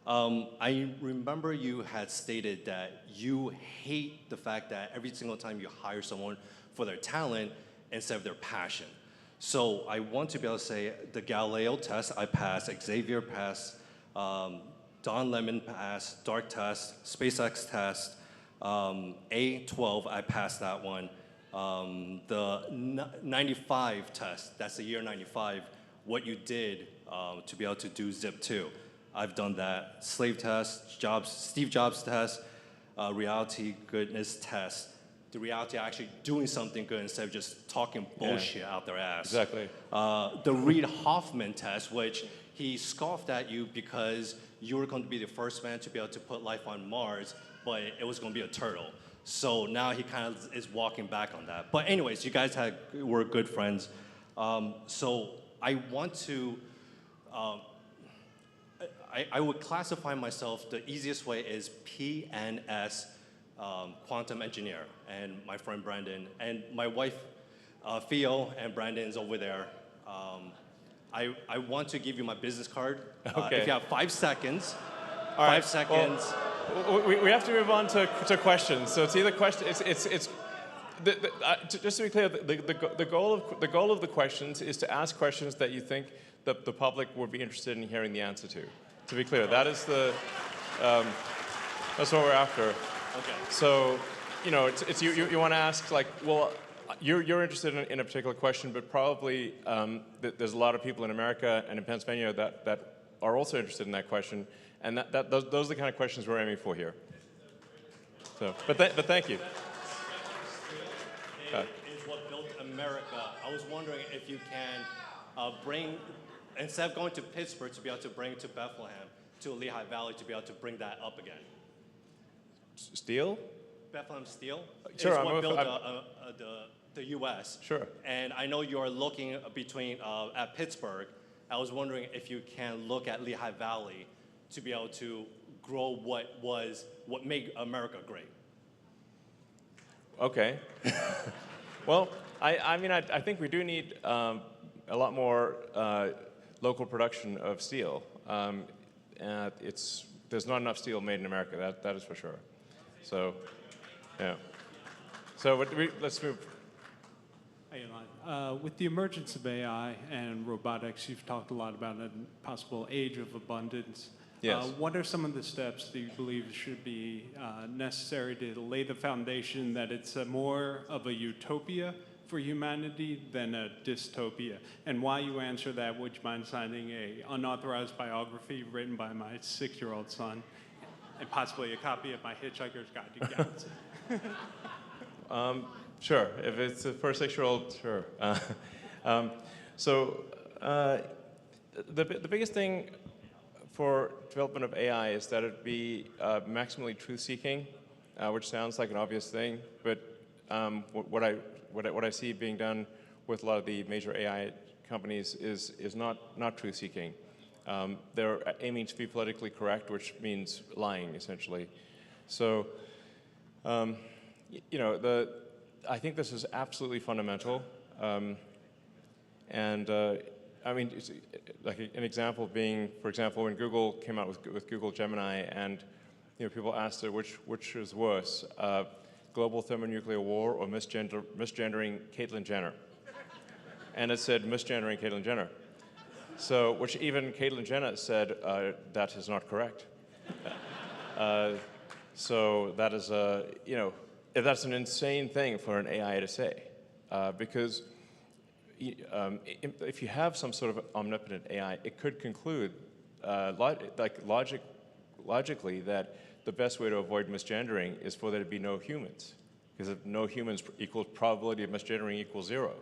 I remember you had stated that you hate the fact that every single time you hire someone for their talent instead of their passion. So I want to be able to say the Galileo test, I passed, Xavier passed, Don Lemon passed, Dark test, SpaceX test, A12, I passed that one. The 95 test, that's the year 95, what you did to be able to do Zip 2. I've done that. Slave test, Steve Jobs test, reality goodness test. The reality of actually doing something good instead of just talking bullshit out their ass. Exactly. The Reid Hoffman test, which he scoffed at you because you were going to be the first man to be able to put life on Mars, but it was going to be a turtle. So now he kind of is walking back on that. But anyways, you guys were good friends. So I want to, I would classify myself, the easiest way is PNS, quantum engineer, and my friend Brandon, and my wife, Theo, and Brandon's over there. I want to give you my business card. Okay. If you have 5 seconds, All right. 5 seconds. Well, we have to move on to questions. So it's either question. Just to be clear, the goal of the questions is to ask questions that you think the public would be interested in hearing the answer to. To be clear, that is that's what we're after. Okay. So, you know, you want to ask like, well, you're interested in a particular question, but probably there's a lot of people in America and in Pennsylvania that are also interested in that question, and those are the kind of questions we're aiming for here. So, but thank you. Is what built America. I was wondering if you can bring, instead of going to Pittsburgh to be able to bring it to Bethlehem, to Lehigh Valley to be able to bring that up again. Steel? Bethlehem Steel Sure, is what built the U.S. Sure. And I know you are looking between at Pittsburgh. I was wondering if you can look at Lehigh Valley to be able to grow what made America great. Okay. Well, I mean, I think we do need a lot more local production of steel. There's not enough steel made in America. That is for sure. So, yeah. So let's move. Hey, Elon. With the emergence of AI and robotics, you've talked a lot about a possible age of abundance. Yes. What are some of the steps that you believe should be necessary to lay the foundation that it's more of a utopia for humanity than a dystopia? And while you answer that, would you mind signing an unauthorized biography written by my 6-year-old son, and possibly a copy of my Hitchhiker's Guide to Galaxy? Sure. If it's for a 6-year-old, sure. The biggest thing for development of AI is that it be maximally truth-seeking, which sounds like an obvious thing, but what I see being done with a lot of the major AI companies is not truth-seeking. They're aiming to be politically correct, which means lying, essentially. So, you know, I think this is absolutely fundamental, I mean, like an example being, for example, when Google came out with Google Gemini, and you know, people asked it which is worse, global thermonuclear war or misgendering Caitlyn Jenner, and it said misgendering Caitlyn Jenner. So, which even Caitlyn Jenner said that is not correct. So that is you know, that's an insane thing for an AI to say, because if you have some sort of omnipotent AI, it could conclude, logically, that the best way to avoid misgendering is for there to be no humans, because if no humans equals probability of misgendering equals 0.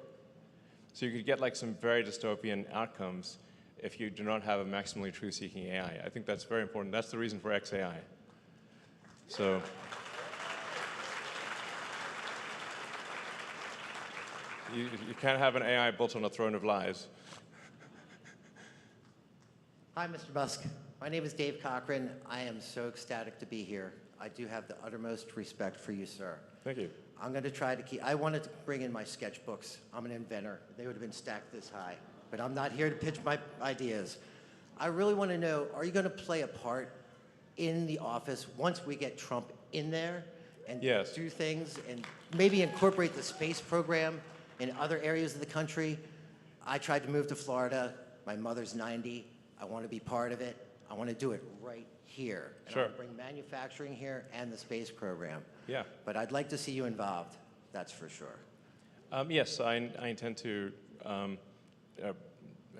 So you could get like some very dystopian outcomes if you do not have a maximally truth-seeking AI. I think that's very important. That's the reason for XAI. So. You can't have an AI built on a throne of lies. Hi, Mr. Musk. My name is Dave Cochran. I am so ecstatic to be here. I do have the uttermost respect for you, sir. Thank you. I'm going to try to keep, I wanted to bring in my sketchbooks. I'm an inventor. They would have been stacked this high. But I'm not here to pitch my ideas. I really want to know, are you going to play a part in the office once we get Trump in there and Yes. do things and maybe incorporate the space program in other areas of the country? I tried to move to Florida. My mother's 90. I want to be part of it. I want to do it right here. And Sure. I want to bring manufacturing here and the space program. Yeah. But I'd like to see you involved, that's for sure. Yes, I intend to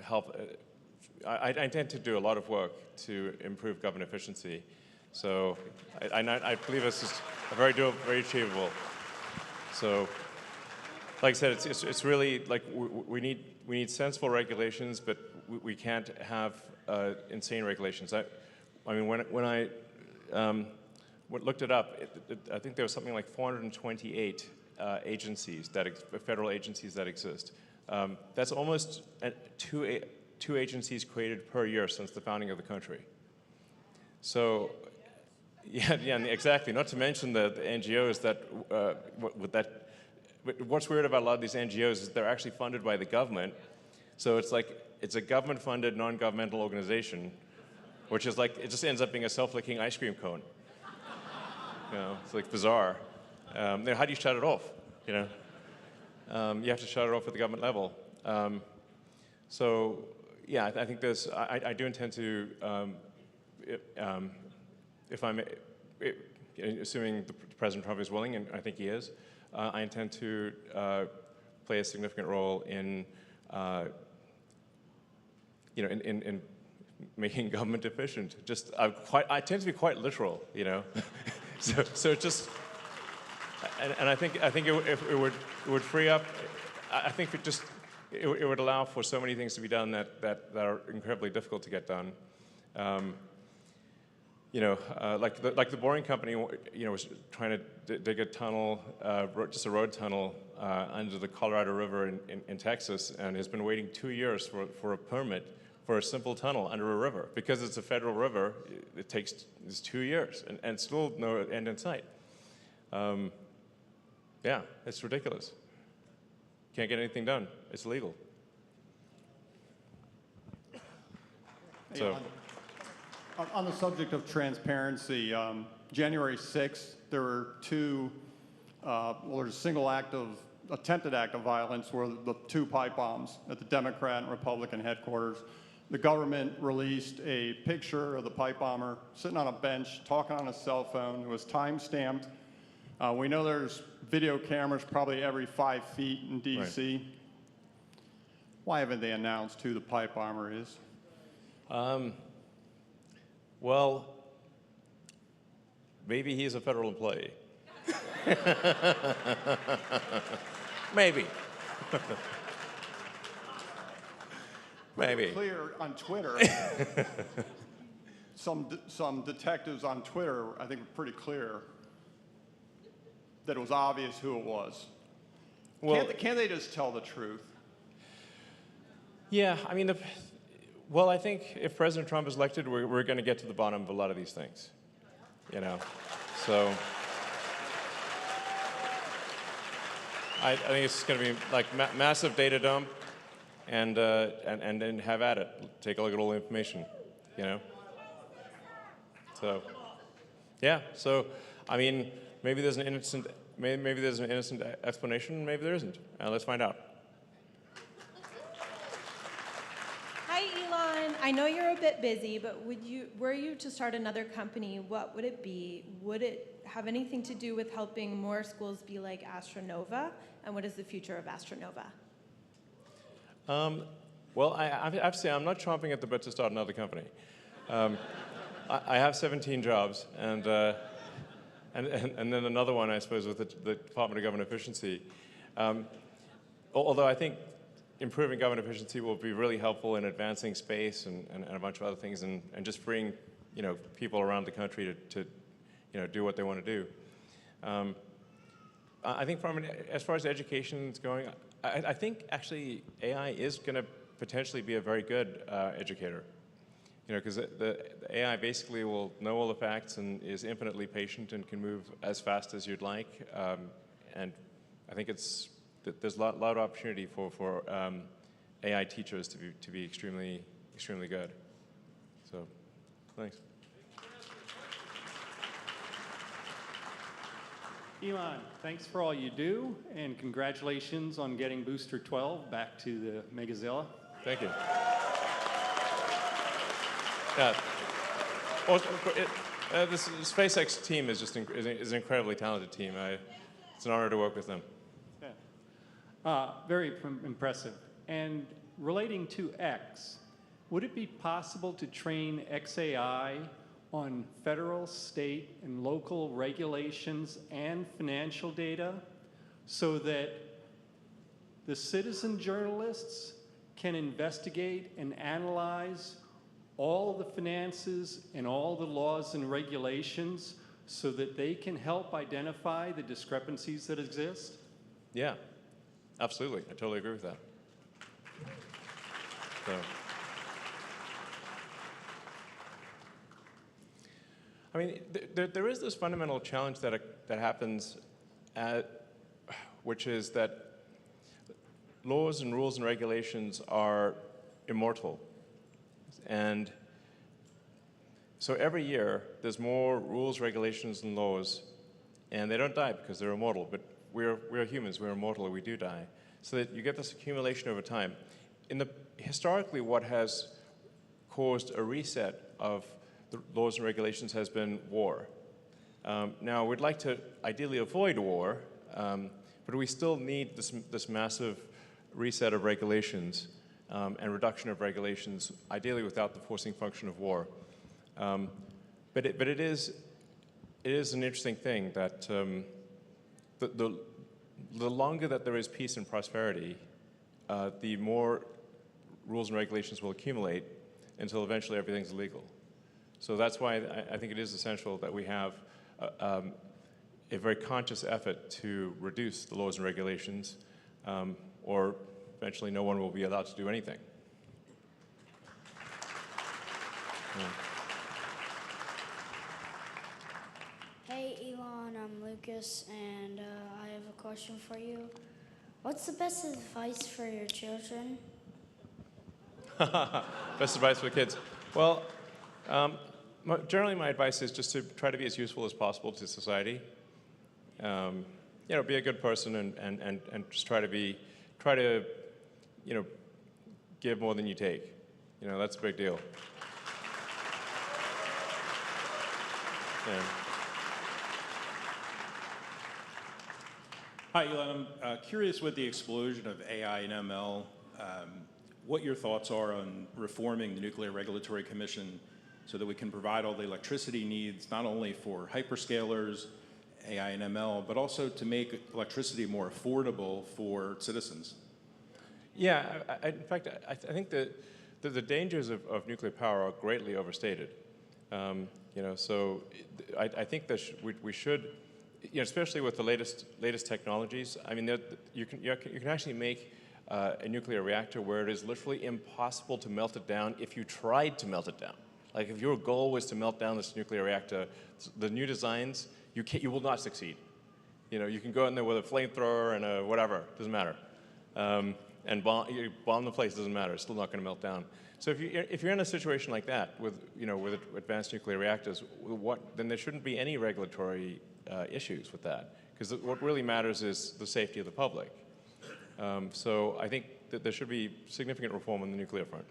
help. I intend to do a lot of work to improve government efficiency. So I believe this is very doable, very achievable. So, like I said, it's really like we need sensible regulations, but we can't have insane regulations. I mean, when I looked it up, I think there was something like 428 agencies federal agencies that exist. That's almost two agencies created per year since the founding of the country. So, yeah, exactly. Not to mention the NGOs what's weird about a lot of these NGOs is they're actually funded by the government. So it's like it's a government-funded, non-governmental organization, which is like it just ends up being a self-licking ice cream cone. You know, it's like bizarre. How do you shut it off? You know, you have to shut it off at the government level. So, yeah, I think there's. I do intend to, if I'm, assuming President Trump is willing, and I think he is, I intend to play a significant role in, in making government efficient. Just, I tend to be quite literal, you know. So just, and I think it would free up. I think it would allow for so many things to be done that are incredibly difficult to get done. Like the Boring Company, was trying to dig a tunnel, just a road tunnel under the Colorado River in Texas, and has been waiting 2 years for a permit for a simple tunnel under a river. Because it's a federal river, it's 2 years, and still no end in sight. Yeah, it's ridiculous. Can't get anything done. It's illegal. So. On the subject of transparency, January 6th, there were there's a single attempted act of violence where the 2 pipe bombs at the Democrat and Republican headquarters. The government released a picture of the pipe bomber sitting on a bench, talking on a cell phone. It was time-stamped. We know there's video cameras probably every 5 feet in D.C. Right. Why haven't they announced who the pipe bomber is? Well, maybe he's a federal employee. Maybe. Maybe. Clear on Twitter. Some detectives on Twitter, I think, were pretty clear that it was obvious who it was. Well, can't they just tell the truth? Yeah, I mean, well, I think if President Trump is elected, we're going to get to the bottom of a lot of these things, you know. So I think it's going to be like massive data dump, and then have at it. Take a look at all the information, you know. So yeah. So I mean, maybe there's an innocent explanation. Maybe there isn't. Let's find out. Hi, Elon. I know you're a bit busy, but were you to start another company, what would it be? Would it have anything to do with helping more schools be like Astronova? And what is the future of Astronova? Well, I have to say, I'm not chomping at the bit to start another company. I have 17 jobs, and then another one, I suppose, with the Department of Government Efficiency. Although I think improving government efficiency will be really helpful in advancing space and a bunch of other things, and just freeing, people around the country to do what they want to do. I think as far as education is going, I think actually AI is going to potentially be a very good educator. You know, because the AI basically will know all the facts and is infinitely patient and can move as fast as you'd like. And I think there's a lot of opportunity for AI teachers to be extremely good. So, thanks. Elon, thanks for all you do, and congratulations on getting Booster 12 back to the Megazilla. Thank you. Yeah. Well, this SpaceX team is just is an incredibly talented team. It's an honor to work with them. Yeah. Very impressive. And relating to X, would it be possible to train XAI on federal, state, and local regulations and financial data so that the citizen journalists can investigate and analyze all the finances and all the laws and regulations so that they can help identify the discrepancies that exist? Yeah, absolutely. I totally agree with that. So. I mean, there is this fundamental challenge that happens, which is that laws and rules and regulations are immortal. And so every year, there's more rules, regulations, and laws, and they don't die because they're immortal, but we're humans, we're immortal, and we do die. So that you get this accumulation over time. Historically, what has caused a reset of the laws and regulations has been war. Now, we'd like to ideally avoid war, but we still need this massive reset of regulations and reduction of regulations, ideally without the forcing function of war. But it is an interesting thing that the longer that there is peace and prosperity, the more rules and regulations will accumulate until eventually everything's legal. So that's why I think it is essential that we have a very conscious effort to reduce the laws and regulations, or eventually no one will be allowed to do anything. Yeah. Hey Elon, I'm Lucas, and I have a question for you. What's the best advice for your children? Best advice for the kids. Well, generally my advice is just to try to be as useful as possible to society. You know, be a good person and just try to, you know, give more than you take. You know, that's a big deal. Yeah. Hi, Elon. I'm curious with the explosion of AI and ML, what your thoughts are on reforming the Nuclear Regulatory Commission so that we can provide all the electricity needs, not only for hyperscalers, AI and ML, but also to make electricity more affordable for citizens. Yeah, in fact, I think that the dangers of nuclear power are greatly overstated. You know, so I think that we should, you know, especially with the latest technologies. I mean, you can actually make a nuclear reactor where it is literally impossible to melt it down if you tried to melt it down. Like if your goal was to melt down this nuclear reactor, the new designs, you will not succeed. You know, you can go in there with a flamethrower and a whatever, doesn't matter. And bomb the place, doesn't matter, it's still not going to melt down. So if you're in a situation like that with advanced nuclear reactors, then there shouldn't be any regulatory issues with that, because what really matters is the safety of the public. So I think that there should be significant reform on the nuclear front.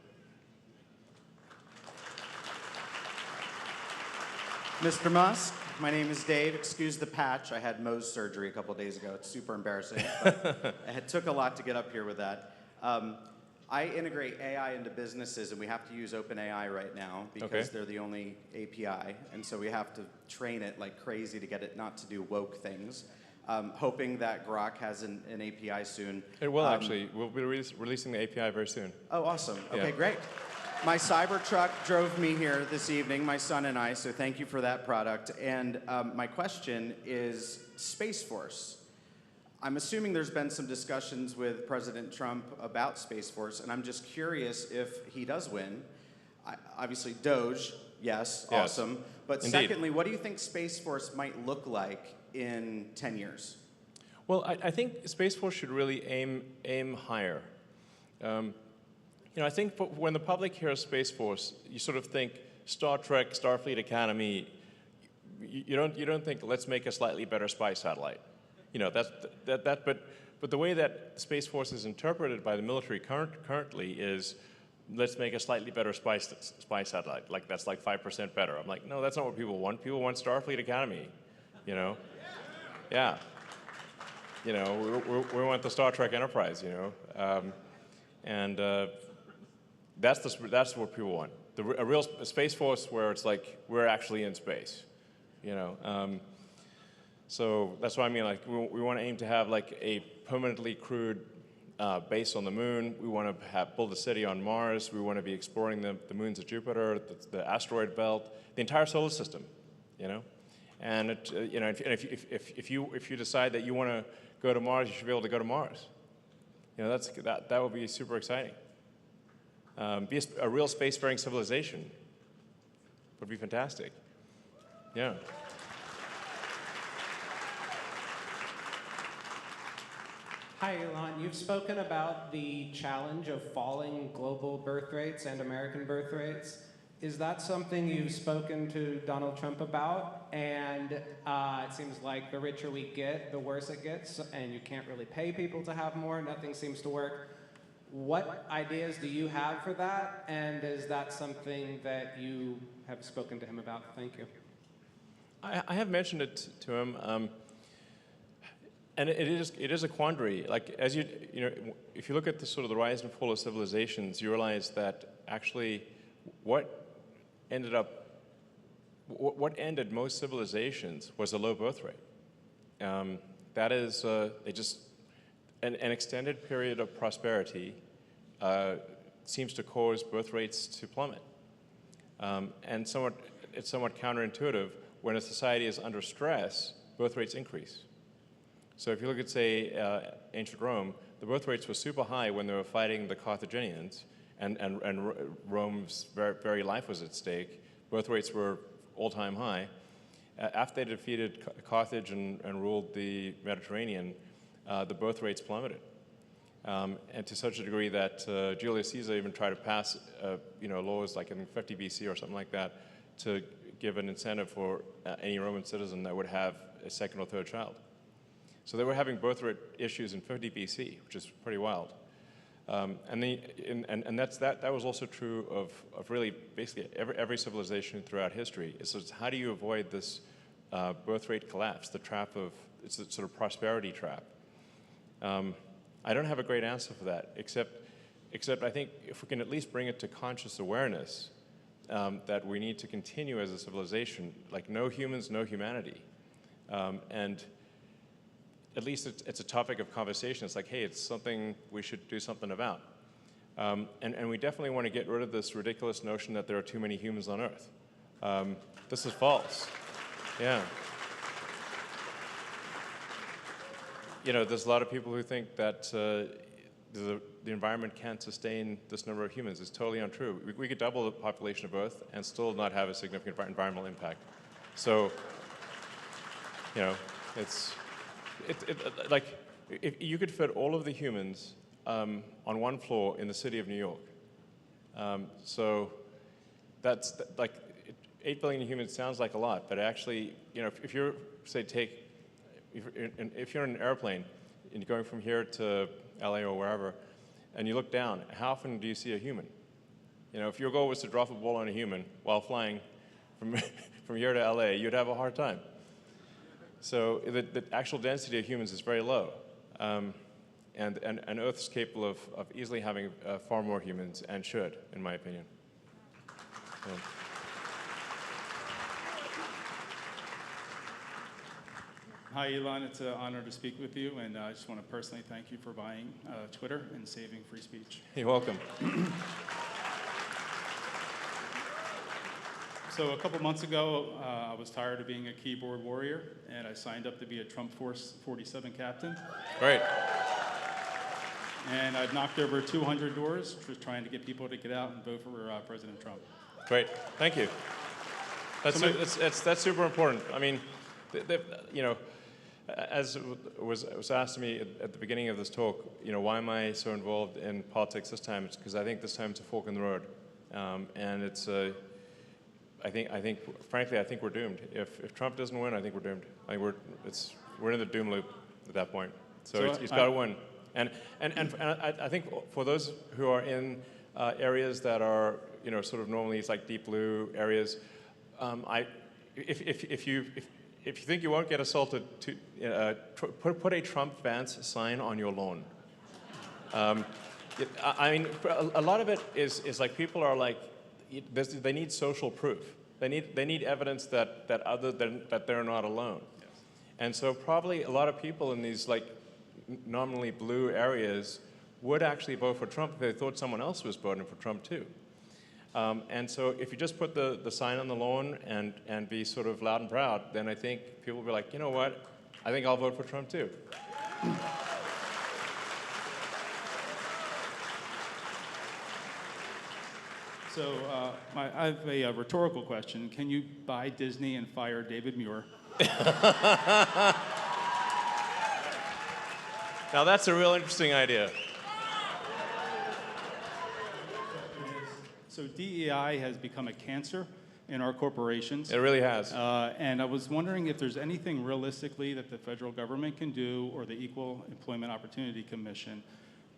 Mr. Musk, my name is Dave. Excuse the patch. I had Mohs surgery a couple days ago. It's super embarrassing. But it took a lot to get up here with that. I integrate AI into businesses, and we have to use OpenAI right now because they're the only API. And so we have to train it like crazy to get it not to do woke things. Hoping that Grok has an API soon. It will actually. We'll be releasing the API very soon. Oh, awesome. Okay, yeah. Great. My Cybertruck drove me here this evening, my son and I, so thank you for that product. And my question is Space Force. I'm assuming there's been some discussions with President Trump about Space Force, and I'm just curious if he does win, Obviously, Doge, yes, Yes. awesome. But Indeed. secondly, what do you think Space Force might look like in 10 years? Well, I think Space Force should really aim higher. I think when the public hears Space Force, you sort of think Star Trek, Starfleet Academy. You don't think let's make a slightly better spy satellite. But the way that Space Force is interpreted by the military currently is let's make a slightly better spy satellite. Like that's like 5% better. I'm like, no, that's not what people want. People want Starfleet Academy. Yeah. We want the Star Trek Enterprise. That's what people want. A real Space Force where it's like we're actually in space. So that's what I mean. Like we want to aim to have like a permanently crewed base on the moon. We want to build a city on Mars. We want to be exploring the moons of Jupiter, the asteroid belt, the entire solar system. And if you decide that you want to go to Mars, you should be able to go to Mars. That would be super exciting. Be a real spacefaring civilization would be fantastic. Yeah. Hi, Elon. You've spoken about the challenge of falling global birth rates and American birth rates. Is that something you've spoken to Donald Trump about? And it seems like the richer we get, the worse it gets, and you can't really pay people to have more. Nothing seems to work. What ideas do you have for that? And is that something that you have spoken to him about? Thank you. I have mentioned it to him, and it is a quandary. Like if you look at the sort of the rise and fall of civilizations, you realize that actually what ended most civilizations was a low birth rate. That is, an extended period of prosperity seems to cause birth rates to plummet. And it's somewhat counterintuitive. When a society is under stress, birth rates increase. So if you look at, say, ancient Rome, the birth rates were super high when they were fighting the Carthaginians, and Rome's very life was at stake. Birth rates were all-time high. After they defeated Carthage and ruled the Mediterranean, the birth rates plummeted. And to such a degree that Julius Caesar even tried to pass laws like in 50 BC or something like that to give an incentive for any Roman citizen that would have a second or third child. So they were having birth rate issues in 50 BC, which is pretty wild. And that was also true of really basically every civilization throughout history. So it's how do you avoid this birth rate collapse, it's a sort of prosperity trap. I don't have a great answer for that, except I think if we can at least bring it to conscious awareness that we need to continue as a civilization, like no humans, no humanity. And at least it's a topic of conversation. It's like, hey, it's something we should do something about. And we definitely want to get rid of this ridiculous notion that there are too many humans on Earth. This is false. Yeah. There's a lot of people who think that the environment can't sustain this number of humans. It's totally untrue. We could double the population of Earth and still not have a significant environmental impact. So, like if you could fit all of the humans on one floor in the city of New York. So that's like 8 billion humans sounds like a lot, but actually, if you're if you're in an airplane and you're going from here to LA or wherever, and you look down, how often do you see a human? If your goal was to drop a ball on a human while flying from here to LA, you'd have a hard time. So the actual density of humans is very low. And Earth is capable of easily having far more humans, and should, in my opinion. Yeah. Hi, Elon. It's an honor to speak with you, and I just want to personally thank you for buying Twitter and saving free speech. You're welcome. So a couple months ago, I was tired of being a keyboard warrior, and I signed up to be a Trump Force 47 captain. Great. and I've knocked over 200 doors just trying to get people to get out and vote for President Trump. Great, thank you. That's super important. I mean, you know, as was asked to me at the beginning of this talk, you know, why am I so involved in politics this time? It's because I think this time it's a fork in the road, and it's frankly, I think we're doomed. If Trump doesn't win, I think we're doomed. I think we're in the doom loop at that point. So he's got to win. And I think for those who are in areas that are, you know, sort of normally it's like deep blue areas, if you think you won't get assaulted, put a Trump Vance sign on your lawn. I mean, a lot of it is like people are like, they need social proof. They need evidence that they're not alone. Yes. And so probably a lot of people in these like nominally blue areas would actually vote for Trump if they thought someone else was voting for Trump too. And so if you just put the sign on the lawn and be sort of loud and proud, then I think people will be like, you know what, I think I'll vote for Trump too. So I have a rhetorical question. Can you buy Disney and fire David Muir? Now that's a real interesting idea. So DEI has become a cancer in our corporations. It really has. And I was wondering if there's anything realistically that the federal government can do or the Equal Employment Opportunity Commission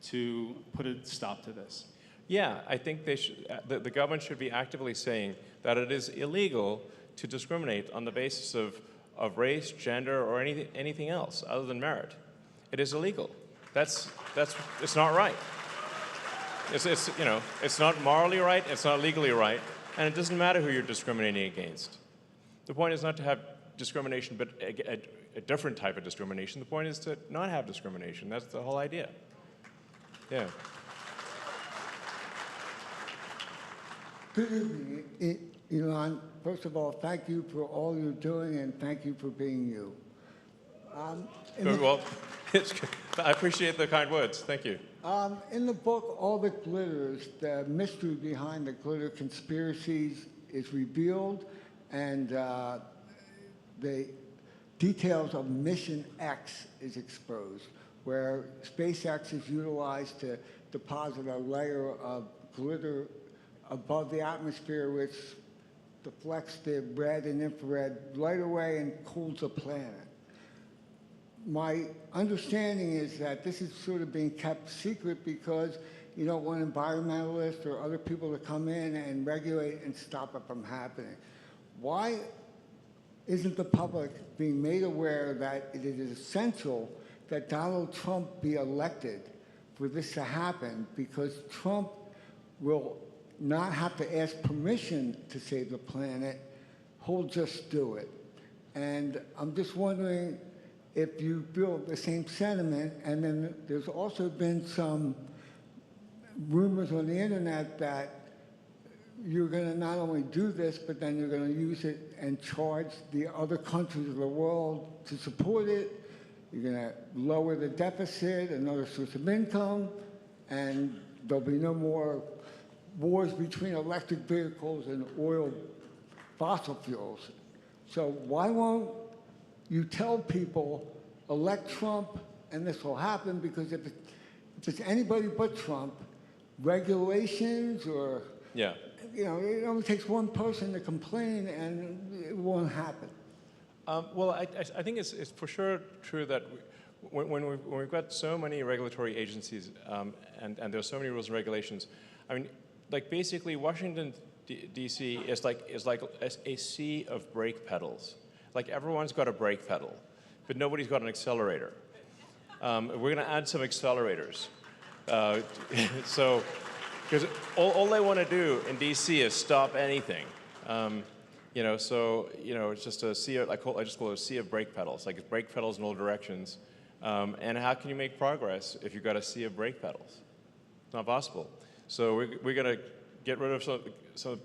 to put a stop to this. Yeah, I think they should, the government should be actively saying that it is illegal to discriminate on the basis of race, gender, or anything else other than merit. It is illegal. It's not right. You know, it's not morally right, it's not legally right, and it doesn't matter who you're discriminating against. The point is not to have discrimination, but a different type of discrimination. The point is to not have discrimination. That's the whole idea. Yeah. Good evening, Elon. First of all, thank you for all you're doing, and thank you for being you. Well, I appreciate the kind words. Thank you. In the book, All That Glitters, the mystery behind the glitter conspiracies is revealed, and the details of Mission X is exposed, where SpaceX is utilized to deposit a layer of glitter above the atmosphere, which deflects the red and infrared light away and cools the planet. My understanding is that this is sort of being kept secret because you don't want environmentalists or other people to come in and regulate and stop it from happening. Why isn't the public being made aware that it is essential that Donald Trump be elected for this to happen? Because Trump will not have to ask permission to save the planet. He'll just do it. And I'm just wondering if you feel the same sentiment. And then there's also been some rumors on the internet that you're going to not only do this, but then you're going to use it and charge the other countries of the world to support it. You're going to lower the deficit, another source of income, and there'll be no more wars between electric vehicles and oil fossil fuels. So why won't you tell people, elect Trump, and this will happen? Because if it's anybody but Trump, regulations or, yeah, you know, it only takes one person to complain and it won't happen. Well, I think it's for sure true that when we've got so many regulatory agencies and there's so many rules and regulations, I mean, like basically Washington, D.C. is like a sea of brake pedals. Like everyone's got a brake pedal, but nobody's got an accelerator. We're going to add some accelerators. So, because all they want to do in D.C. is stop anything. You know, so you know, it's just a sea of, I just call it a sea of brake pedals. Like brake pedals in all directions. And how can you make progress if you've got a sea of brake pedals? It's not possible. So we're going to get rid of a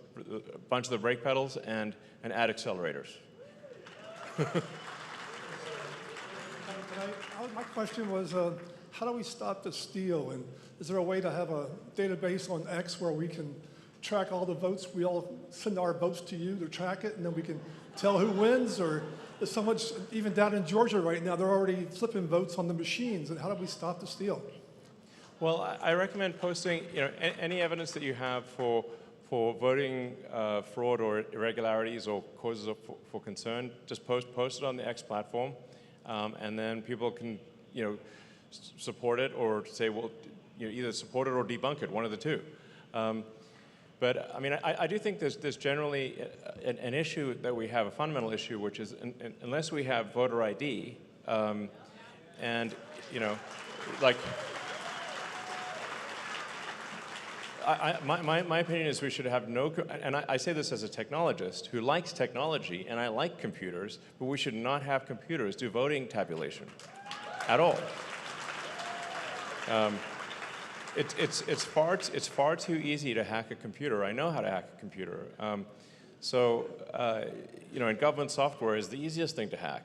bunch of the brake pedals and add accelerators. My question was, how do we stop the steal? And is there a way to have a database on X where we can track all the votes? We all send our votes to you to track it, and then we can tell who wins? Or there's so much, even down in Georgia right now, they're already flipping votes on the machines. And how do we stop the steal? Well, I recommend posting, any evidence that you have for voting fraud or irregularities or causes for concern. Just post it on the X platform, and then people can, support it or say, well, either support it or debunk it, one of the two. But I mean, I do think there's generally an issue that we have, a fundamental issue, which is unless we have voter ID, and like. My opinion is we should have no, and I say this as a technologist who likes technology, and I like computers, but we should not have computers do voting tabulation at all. It's far too easy to hack a computer. I know how to hack a computer. And government software is the easiest thing to hack.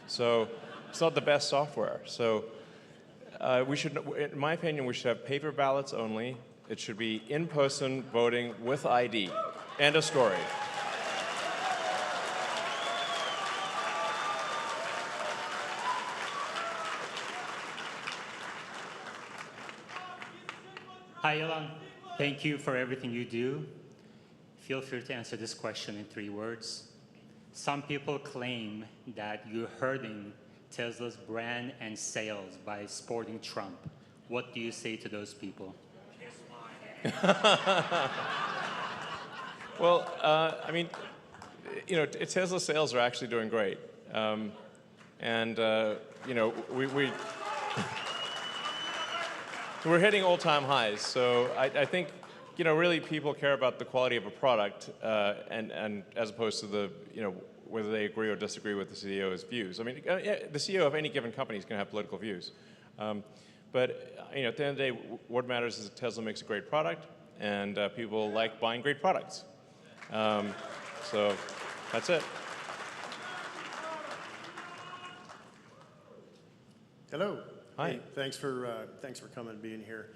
So it's not the best software. So we should, in my opinion, we should have paper ballots only. It should be in-person voting with ID. End of story. Hi, Elon. Thank you for everything you do. Feel free to answer this question in 3 words. Some people claim that you're hurting Tesla's brand and sales by supporting Trump. What do you say to those people? Well, I mean, Tesla sales are actually doing great. We're hitting all-time highs. So I think, really people care about the quality of a product and as opposed to the, whether they agree or disagree with the CEO's views. I mean, the CEO of any given company is going to have political views. But at the end of the day, what matters is that Tesla makes a great product, and people like buying great products. So that's it. Hello. Hi. Hey, thanks for coming and being here.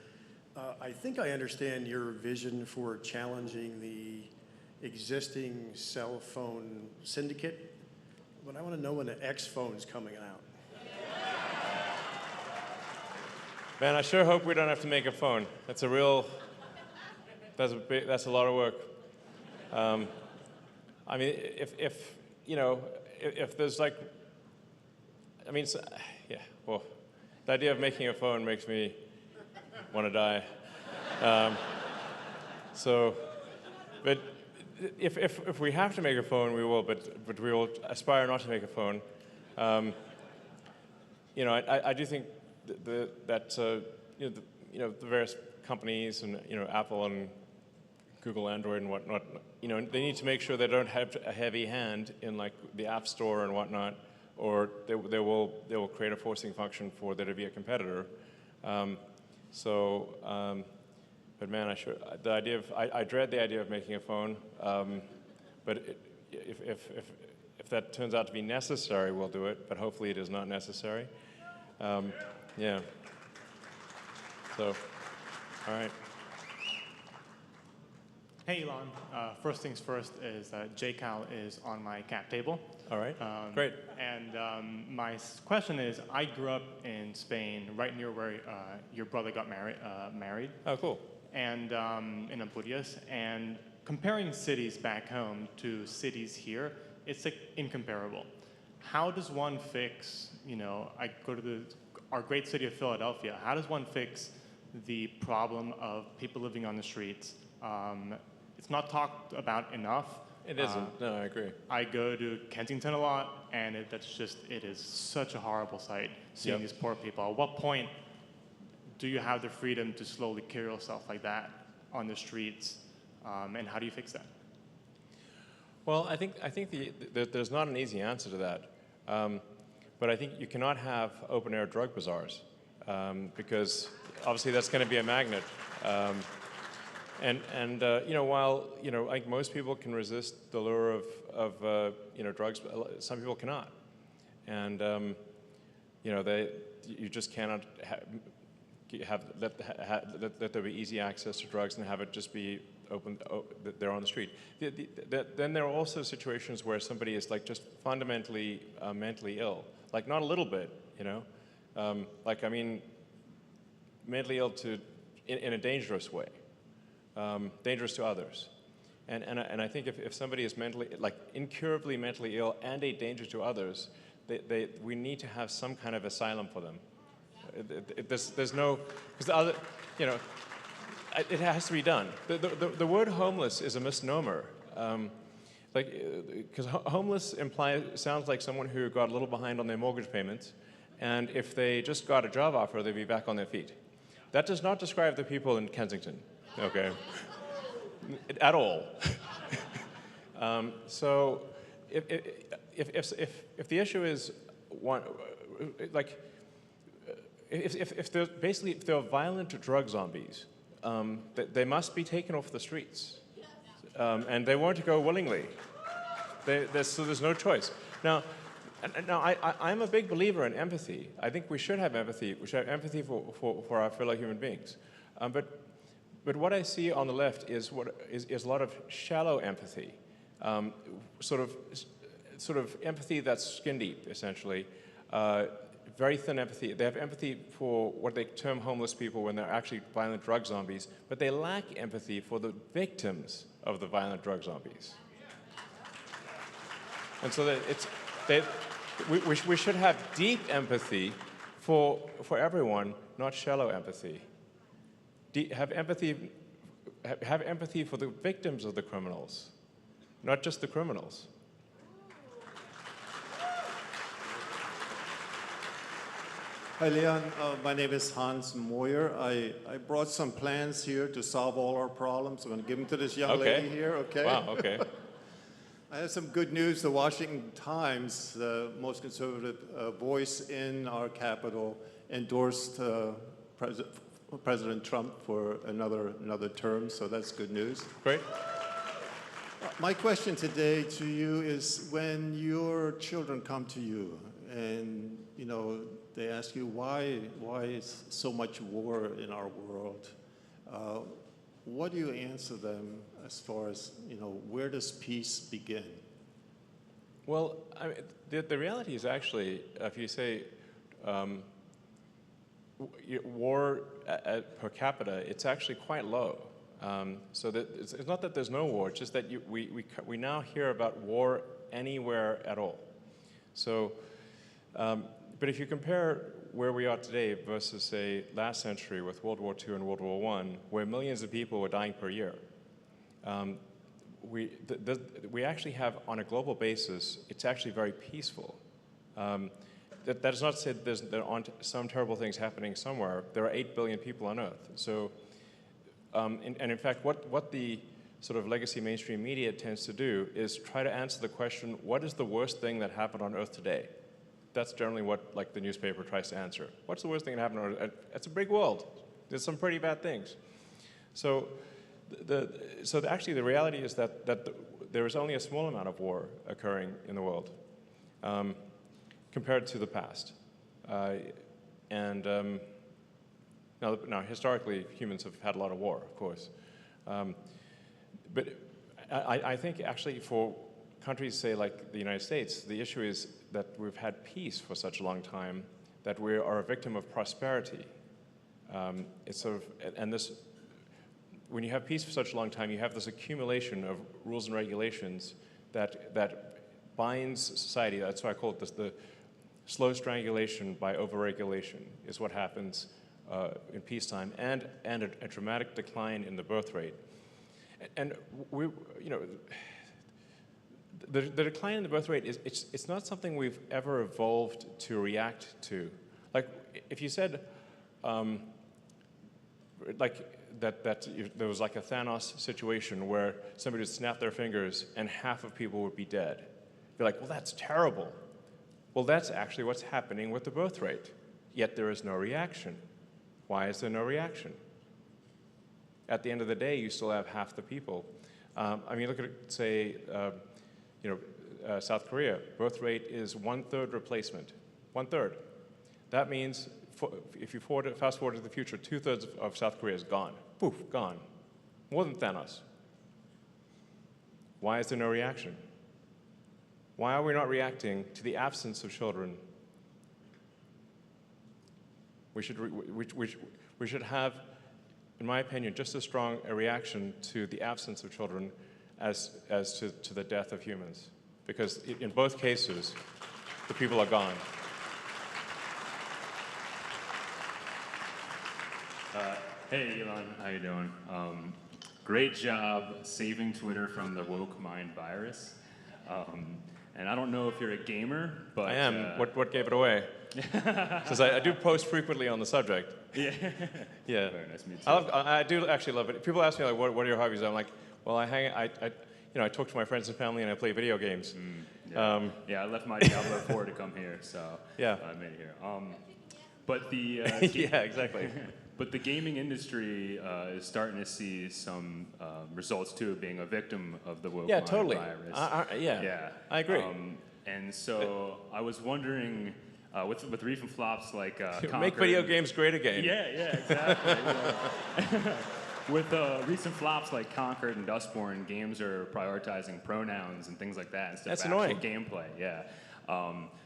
I think I understand your vision for challenging the existing cell phone syndicate, but I want to know when the X phone's coming out. Man, I sure hope we don't have to make a phone. That's a lot of work. I mean, if there's like, well, the idea of making a phone makes me want to die. But if we have to make a phone, we will, but we will aspire not to make a phone. I do think that the various companies and Apple and Google Android and whatnot, they need to make sure they don't have a heavy hand in like the App Store and whatnot, or they will create a forcing function for there to be a competitor. But man, I dread the idea of making a phone. But if that turns out to be necessary, we'll do it. But hopefully, it is not necessary. Yeah. So, all right. Hey, Elon. First things first is JCal is on my cap table. All right. Great. And my question is, I grew up in Spain, right near where your brother got married. Oh, cool. And in Asturias. And comparing cities back home to cities here, it's like incomparable. How does one fix, I go to our great city of Philadelphia, how does one fix the problem of people living on the streets? It's not talked about enough. It isn't. No, I agree. I go to Kensington a lot, and it is such a horrible sight seeing these poor people. At what point do you have the freedom to slowly kill yourself like that on the streets, and how do you fix that? Well, I think there's not an easy answer to that, but I think you cannot have open-air drug bazaars because obviously that's going to be a magnet. While I think most people can resist the lure of drugs, some people cannot, and you just cannot let there be easy access to drugs and have it just be open there on the street. Then there are also situations where somebody is like just fundamentally mentally ill, like not a little bit, you know, like I mean, mentally ill in a dangerous way, dangerous to others. And I think if somebody is mentally, like incurably mentally ill and a danger to others, we need to have some kind of asylum for them. There's no, because the other, you know, it has to be done. The word homeless is a misnomer. Because homeless sounds like someone who got a little behind on their mortgage payments, and if they just got a job offer, they'd be back on their feet. That does not describe the people in Kensington, okay? At all. So if the issue is one, like, if there are violent drug zombies, they must be taken off the streets, and they won't go willingly. So there's no choice. Now, I'm a big believer in empathy. I think we should have empathy. We should have empathy for our fellow human beings. But what I see on the left is a lot of shallow empathy, sort of empathy that's skin deep, essentially. Very thin empathy. They have empathy for what they term homeless people when they're actually violent drug zombies, but they lack empathy for the victims of the violent drug zombies. And so that we should have deep empathy for everyone, not shallow empathy. Have empathy for the victims of the criminals, not just the criminals. Hi, Leon. My name is Hans Moyer. I brought some plans here to solve all our problems. I'm going to give them to this young lady here, okay? Wow, okay. I have some good news. The Washington Times, the most conservative voice in our capital, endorsed President Trump for another term, so that's good news. Great. My question today to you is, when your children come to you and, you know, they ask you why is so much war in our world, what do you answer them as far as, you know, where does peace begin? Well, I mean, the reality is actually, if you say war per capita, it's actually quite low. So that it's not that there's no war, it's just that we now hear about war anywhere at all. So, but if you compare where we are today versus, say, last century with World War II and World War I, where millions of people were dying per year, we actually have, on a global basis, it's actually very peaceful. That does not say there aren't some terrible things happening somewhere. There are 8 billion people on Earth. So, and in fact, what the sort of legacy mainstream media tends to do is try to answer the question, what is the worst thing that happened on Earth today? That's generally what, like, the newspaper tries to answer. What's the worst thing that happened on Earth? It's a big world. There's some pretty bad things. So, actually, the reality is that there is only a small amount of war occurring in the world compared to the past. Now, historically, humans have had a lot of war, of course. But I think, actually, for countries, say, like the United States, the issue is that we've had peace for such a long time that we are a victim of prosperity. It's sort of, and this, when you have peace for such a long time, you have this accumulation of rules and regulations that binds society. That's why I call it the slow strangulation by overregulation is what happens in peacetime, and a dramatic decline in the birth rate. And we, you know, the decline in the birth rate is it's not something we've ever evolved to react to. Like, if you said, like there was like a Thanos situation where somebody would snap their fingers and half of people would be dead. You're like, well, that's terrible. Well, that's actually what's happening with the birth rate. Yet there is no reaction. Why is there no reaction? At the end of the day, you still have half the people. I mean, look at, say, South Korea. Birth rate is 1/3 replacement. 1/3. That means fast forward to the future, 2/3 of South Korea is gone. Poof, gone. More than Thanos. Why is there no reaction? Why are we not reacting to the absence of children? We should have, in my opinion, just as strong a reaction to the absence of children as to the death of humans. Because in both cases, the people are gone. Hey, Elon, how you doing? Great job saving Twitter from the woke mind virus. And I don't know if you're a gamer, but... I am. What gave it away? Because I do post frequently on the subject. Yeah. Yeah. Very nice, me too. I do actually love it. People ask me, like, what are your hobbies? I'm like, well, I talk to my friends and family and I play video games. Yeah, I left my Diablo 4 to come here, so yeah. I made it here. But the yeah, exactly. But the gaming industry is starting to see some results too, being a victim of the woke mind totally. virus. Yeah, I agree. And so I was wondering, with recent flops like make video games great again. Yeah, exactly. With recent flops like Conquered and Dustborn, games are prioritizing pronouns and things like that instead That's of annoying. actual gameplay. Yeah.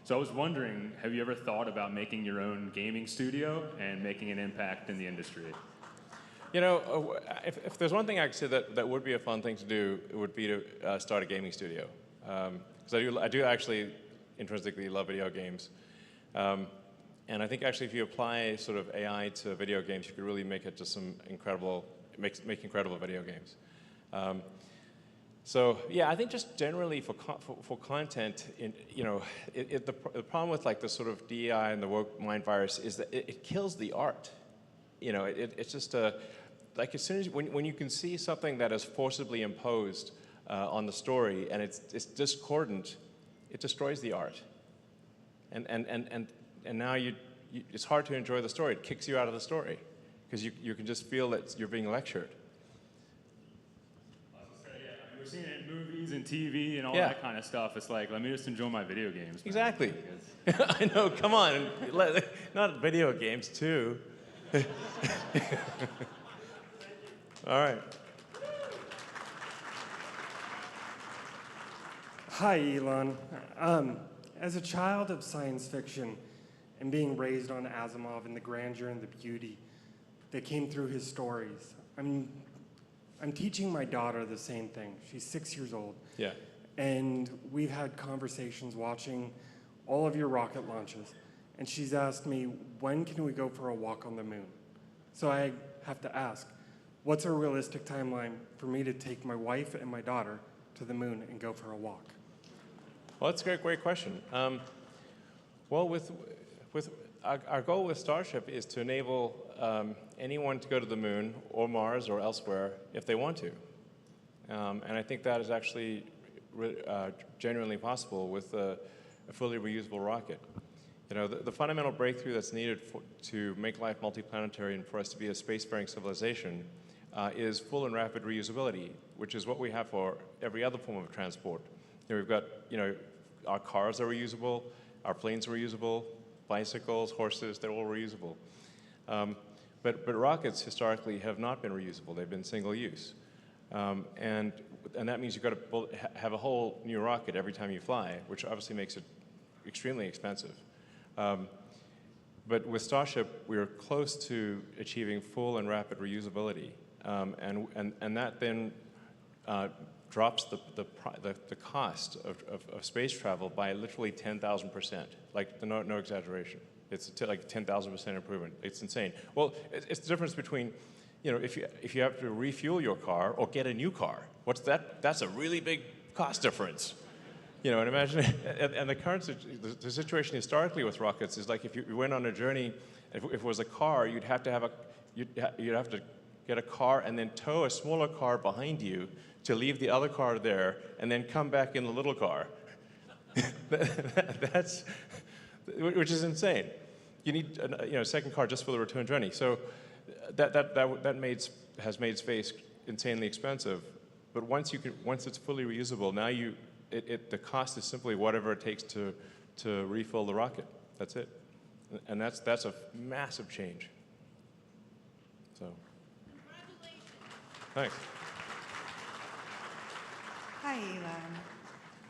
So I was wondering, have you ever thought about making your own gaming studio and making an impact in the industry? You know, if there's one thing I could say that would be a fun thing to do, it would be to start a gaming studio. Because I do actually intrinsically love video games. And I think actually if you apply sort of AI to video games, you could really make it just some incredible, make incredible video games. So yeah, I think just generally for content, the problem with like the sort of DEI and the woke mind virus is that it kills the art. You know, it's just like as soon as when you can see something that is forcibly imposed on the story and it's discordant, it destroys the art. And now it's hard to enjoy the story. It kicks you out of the story because you can just feel that you're being lectured. We're seeing it in movies and TV and all that kind of stuff. It's like, let me just enjoy my video games. Exactly. I know, come on. Not video games, too. All right. Hi, Elon. As a child of science fiction and being raised on Asimov and the grandeur and the beauty that came through his stories, I'm teaching my daughter the same thing. She's 6 years old. Yeah. And we've had conversations watching all of your rocket launches. And she's asked me, when can we go for a walk on the moon? So I have to ask, what's a realistic timeline for me to take my wife and my daughter to the moon and go for a walk? Well, that's a great question. Well, with our goal with Starship is to enable anyone to go to the moon or Mars or elsewhere if they want to. And I think that is actually genuinely possible with a fully reusable rocket. You know, the fundamental breakthrough that's needed to make life multi-planetary and for us to be a spacefaring civilization is full and rapid reusability, which is what we have for every other form of transport. You know, we've got, our cars are reusable, our planes are reusable, bicycles, horses, they're all reusable. But rockets historically have not been reusable. They've been single use. And that means you've got to have a whole new rocket every time you fly, which obviously makes it extremely expensive. But with Starship, we're close to achieving full and rapid reusability. And that then drops the cost of space travel by literally 10,000%, like no exaggeration. It's like 10,000% improvement. It's insane. Well, it's the difference between, if you have to refuel your car or get a new car. What's that? That's a really big cost difference. And imagine, and the situation historically with rockets is like if you went on a journey, if it was a car, you'd have to get a car and then tow a smaller car behind you to leave the other car there and then come back in the little car. Which is insane. You need a second car just for the return journey. So that has made space insanely expensive. But once it's fully reusable, now the cost is simply whatever it takes to refill the rocket. That's it. And that's a massive change. So, thanks. Hi,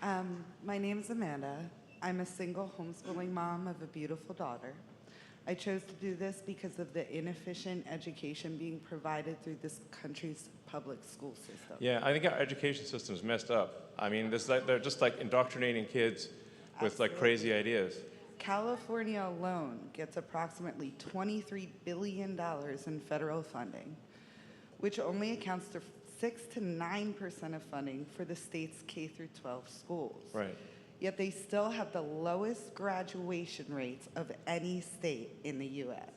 Elon. My name is Amanda. I'm a single homeschooling mom of a beautiful daughter. I chose to do this because of the inefficient education being provided through this country's public school system. Yeah, I think our education system's messed up. I mean, they're just like indoctrinating kids with like crazy ideas. California alone gets approximately $23 billion in federal funding, which only accounts for 6 to 9% of funding for the state's K through 12 schools. Right. Yet they still have the lowest graduation rates of any state in the U.S.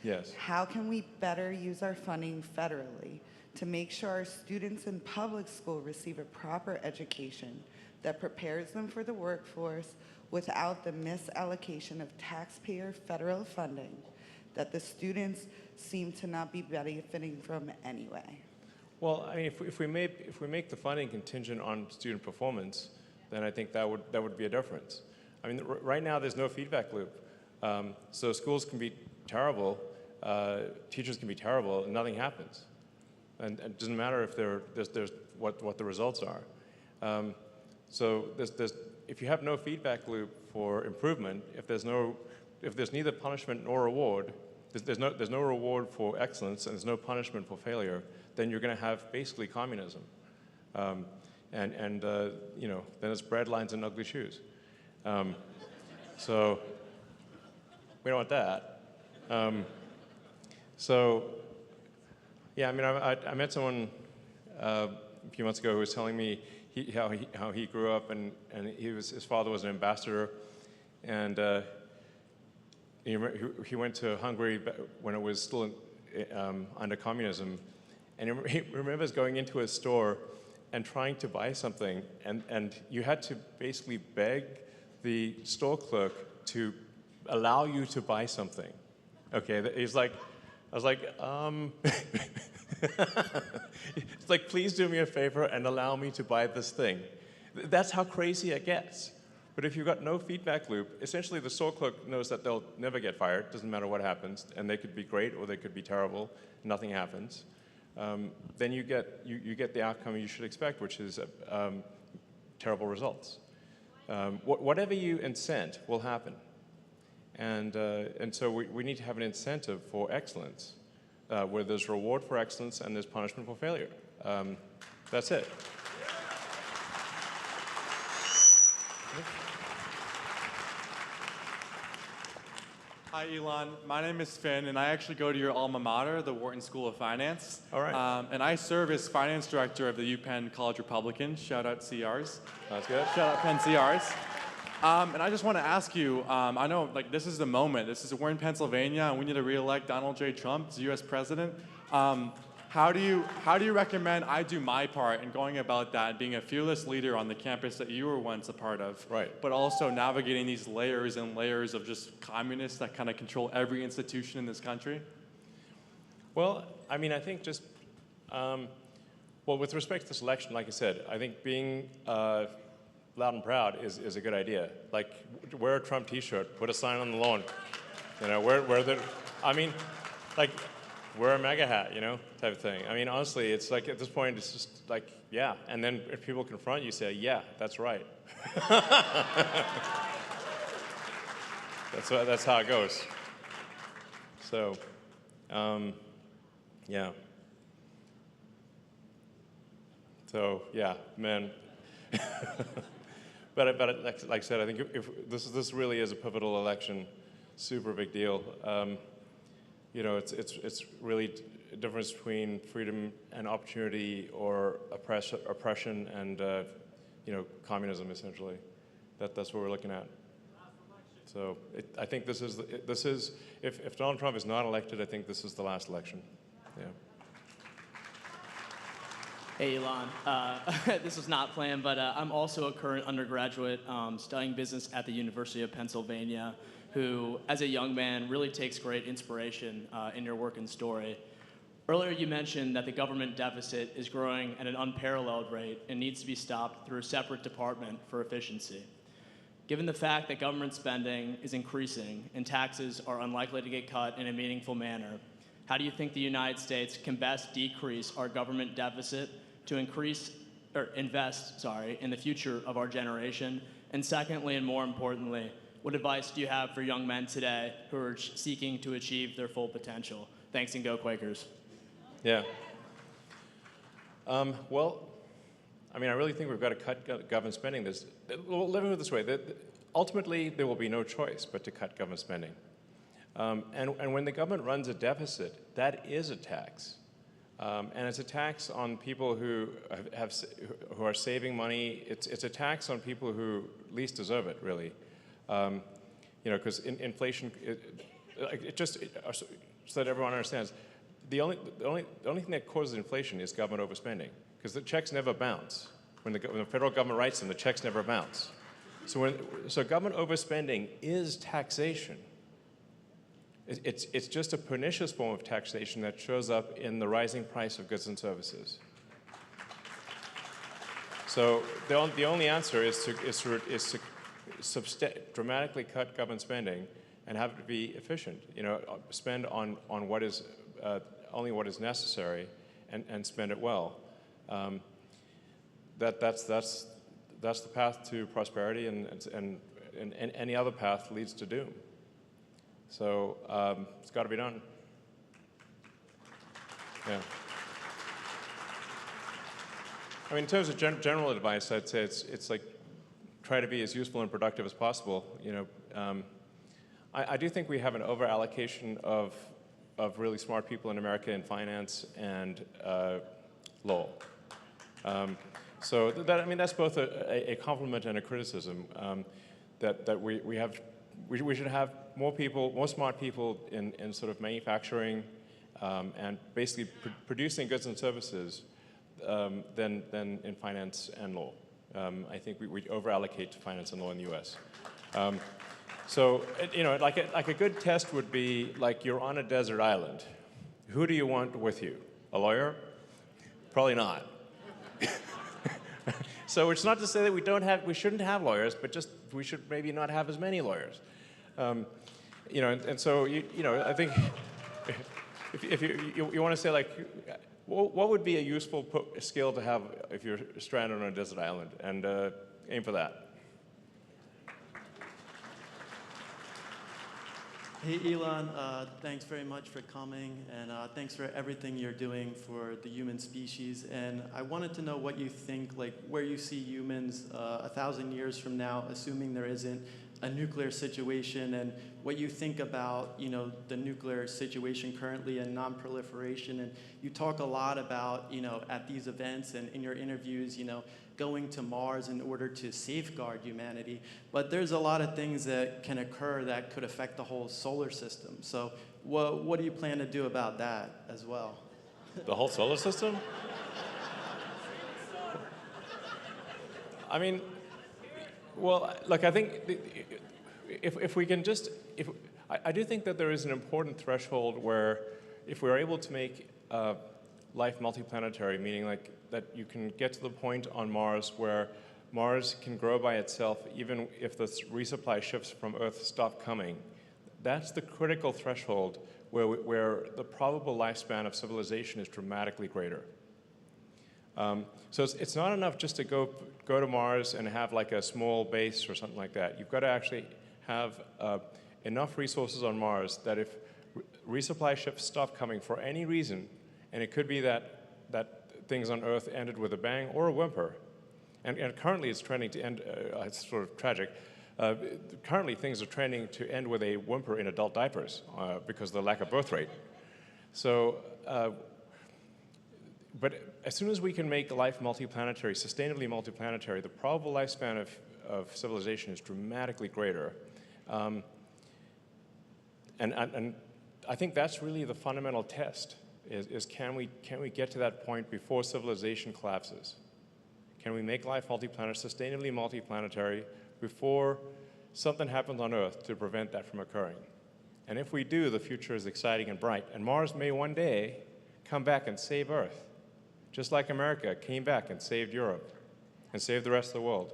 Yes. How can we better use our funding federally to make sure our students in public school receive a proper education that prepares them for the workforce without the misallocation of taxpayer federal funding that the students seem to not be benefiting from anyway? Well, I mean, if we make the funding contingent on student performance, then I think that would be a difference. I mean, right now there's no feedback loop, so schools can be terrible, teachers can be terrible, and nothing happens, and it doesn't matter if there's what the results are. So if you have no feedback loop for improvement, if there's neither punishment nor reward, there's no reward for excellence and there's no punishment for failure, then you're going to have basically communism. You know, then it's bread lines and ugly shoes. So we don't want that. So yeah, I mean, I met someone a few months ago who was telling me how he grew up, and his father was an ambassador, and he went to Hungary when it was still under communism, and he remembers going into a store and trying to buy something, and you had to basically beg the store clerk to allow you to buy something. Okay, he's like, I was like, it's like, please do me a favor and allow me to buy this thing. That's how crazy it gets. But if you've got no feedback loop, essentially the store clerk knows that they'll never get fired, doesn't matter what happens, and they could be great or they could be terrible, nothing happens. Then you get the outcome you should expect, which is terrible results. Whatever you incent will happen. And so we need to have an incentive for excellence, where there's reward for excellence and there's punishment for failure. That's it. Hi, Elon. My name is Finn, and I actually go to your alma mater, the Wharton School of Finance. All right. And I serve as finance director of the UPenn College Republicans. Shout out CRs. That's good. Shout out Penn CRs. And I just want to ask you, I know like this is the moment. We're in Pennsylvania, and we need to re-elect Donald J. Trump as U.S. president. How do you recommend I do my part in going about that, being a fearless leader on the campus that you were once a part of, right? But also navigating these layers and layers of just communists that kind of control every institution in this country? Well, I mean, I think just, well, with respect to this election, like I said, I think being loud and proud is a good idea. Like, wear a Trump T-shirt, put a sign on the lawn, you know, wear a MAGA hat, you know, type of thing. I mean, honestly, it's like at this point, it's just like, yeah. And then if people confront you, say, yeah, that's right. That's how it goes. So, yeah. So, yeah, man. but like I said, I think if this really is a pivotal election, super big deal. You know, it's really a difference between freedom and opportunity, or oppression and you know, communism, essentially. That's what we're looking at. So I think this is if Donald Trump is not elected, I think this is the last election. Yeah. Hey, Elon. This was not planned, but I'm also a current undergraduate studying business at the University of Pennsylvania, who, as a young man, really takes great inspiration in your work and story. Earlier, you mentioned that the government deficit is growing at an unparalleled rate and needs to be stopped through a separate department for efficiency. Given the fact that government spending is increasing and taxes are unlikely to get cut in a meaningful manner, how do you think the United States can best decrease our government deficit to invest in the future of our generation? And secondly, and more importantly, what advice do you have for young men today who are seeking to achieve their full potential? Thanks, and go Quakers. Yeah. Well, I mean, I really think we've got to cut government spending. Well, let me put it this way. Ultimately, there will be no choice but to cut government spending. And when the government runs a deficit, that is a tax. And it's a tax on people who are saving money. It's a tax on people who least deserve it, really. Because inflation, so that everyone understands, the only thing that causes inflation is government overspending, because the checks never bounce. When the federal government writes them, the checks never bounce. So government overspending is taxation. It's just a pernicious form of taxation that shows up in the rising price of goods and services. So the only answer is to dramatically cut government spending and have it to be efficient. Spend on what is only what is necessary, and spend it well. That's the path to prosperity, and any other path leads to doom. So it's got to be done. Yeah. I mean, in terms of general advice, I'd say it's like try to be as useful and productive as possible. I do think we have an over-allocation of really smart people in America in finance and law. So that's both a compliment and a criticism. That we should have more smart people in sort of manufacturing and basically producing goods and services than in finance and law. I think we over-allocate to finance and law in the U.S. So like a good test would be like you're on a desert island. Who do you want with you? A lawyer? Probably not. So it's not to say that we shouldn't have lawyers, but just we should maybe not have as many lawyers. And so I think if you want to say like, what would be a useful skill to have if you're stranded on a desert island, and aim for that. Hey Elon, thanks very much for coming, and thanks for everything you're doing for the human species. And I wanted to know what you think, like where you see humans 1,000 years from now, assuming there isn't a nuclear situation, and what you think about the nuclear situation currently and non-proliferation. And you talk a lot about at these events and in your interviews going to Mars in order to safeguard humanity. But there's a lot of things that can occur that could affect the whole solar system. So what do you plan to do about that as well? The whole solar system? I mean, well, look, I think if we can just, I do think that there is an important threshold where if we're able to make life multi-planetary, meaning like that you can get to the point on Mars where Mars can grow by itself even if the resupply ships from Earth stop coming, that's the critical threshold where the probable lifespan of civilization is dramatically greater. So it's not enough just to go to Mars and have like a small base or something like that. You've got to actually have enough resources on Mars that if resupply ships stop coming for any reason, and it could be that things on Earth ended with a bang or a whimper, and currently it's trending to end, it's sort of tragic, currently things are trending to end with a whimper in adult diapers because of the lack of birth rate. So, but as soon as we can make life multi-planetary, sustainably multi-planetary, the probable lifespan of civilization is dramatically greater. And I think that's really the fundamental test, is can we get to that point before civilization collapses? Can we make life sustainably multi-planetary before something happens on Earth to prevent that from occurring? And if we do, the future is exciting and bright. And Mars may one day come back and save Earth, just like America came back and saved Europe and saved the rest of the world.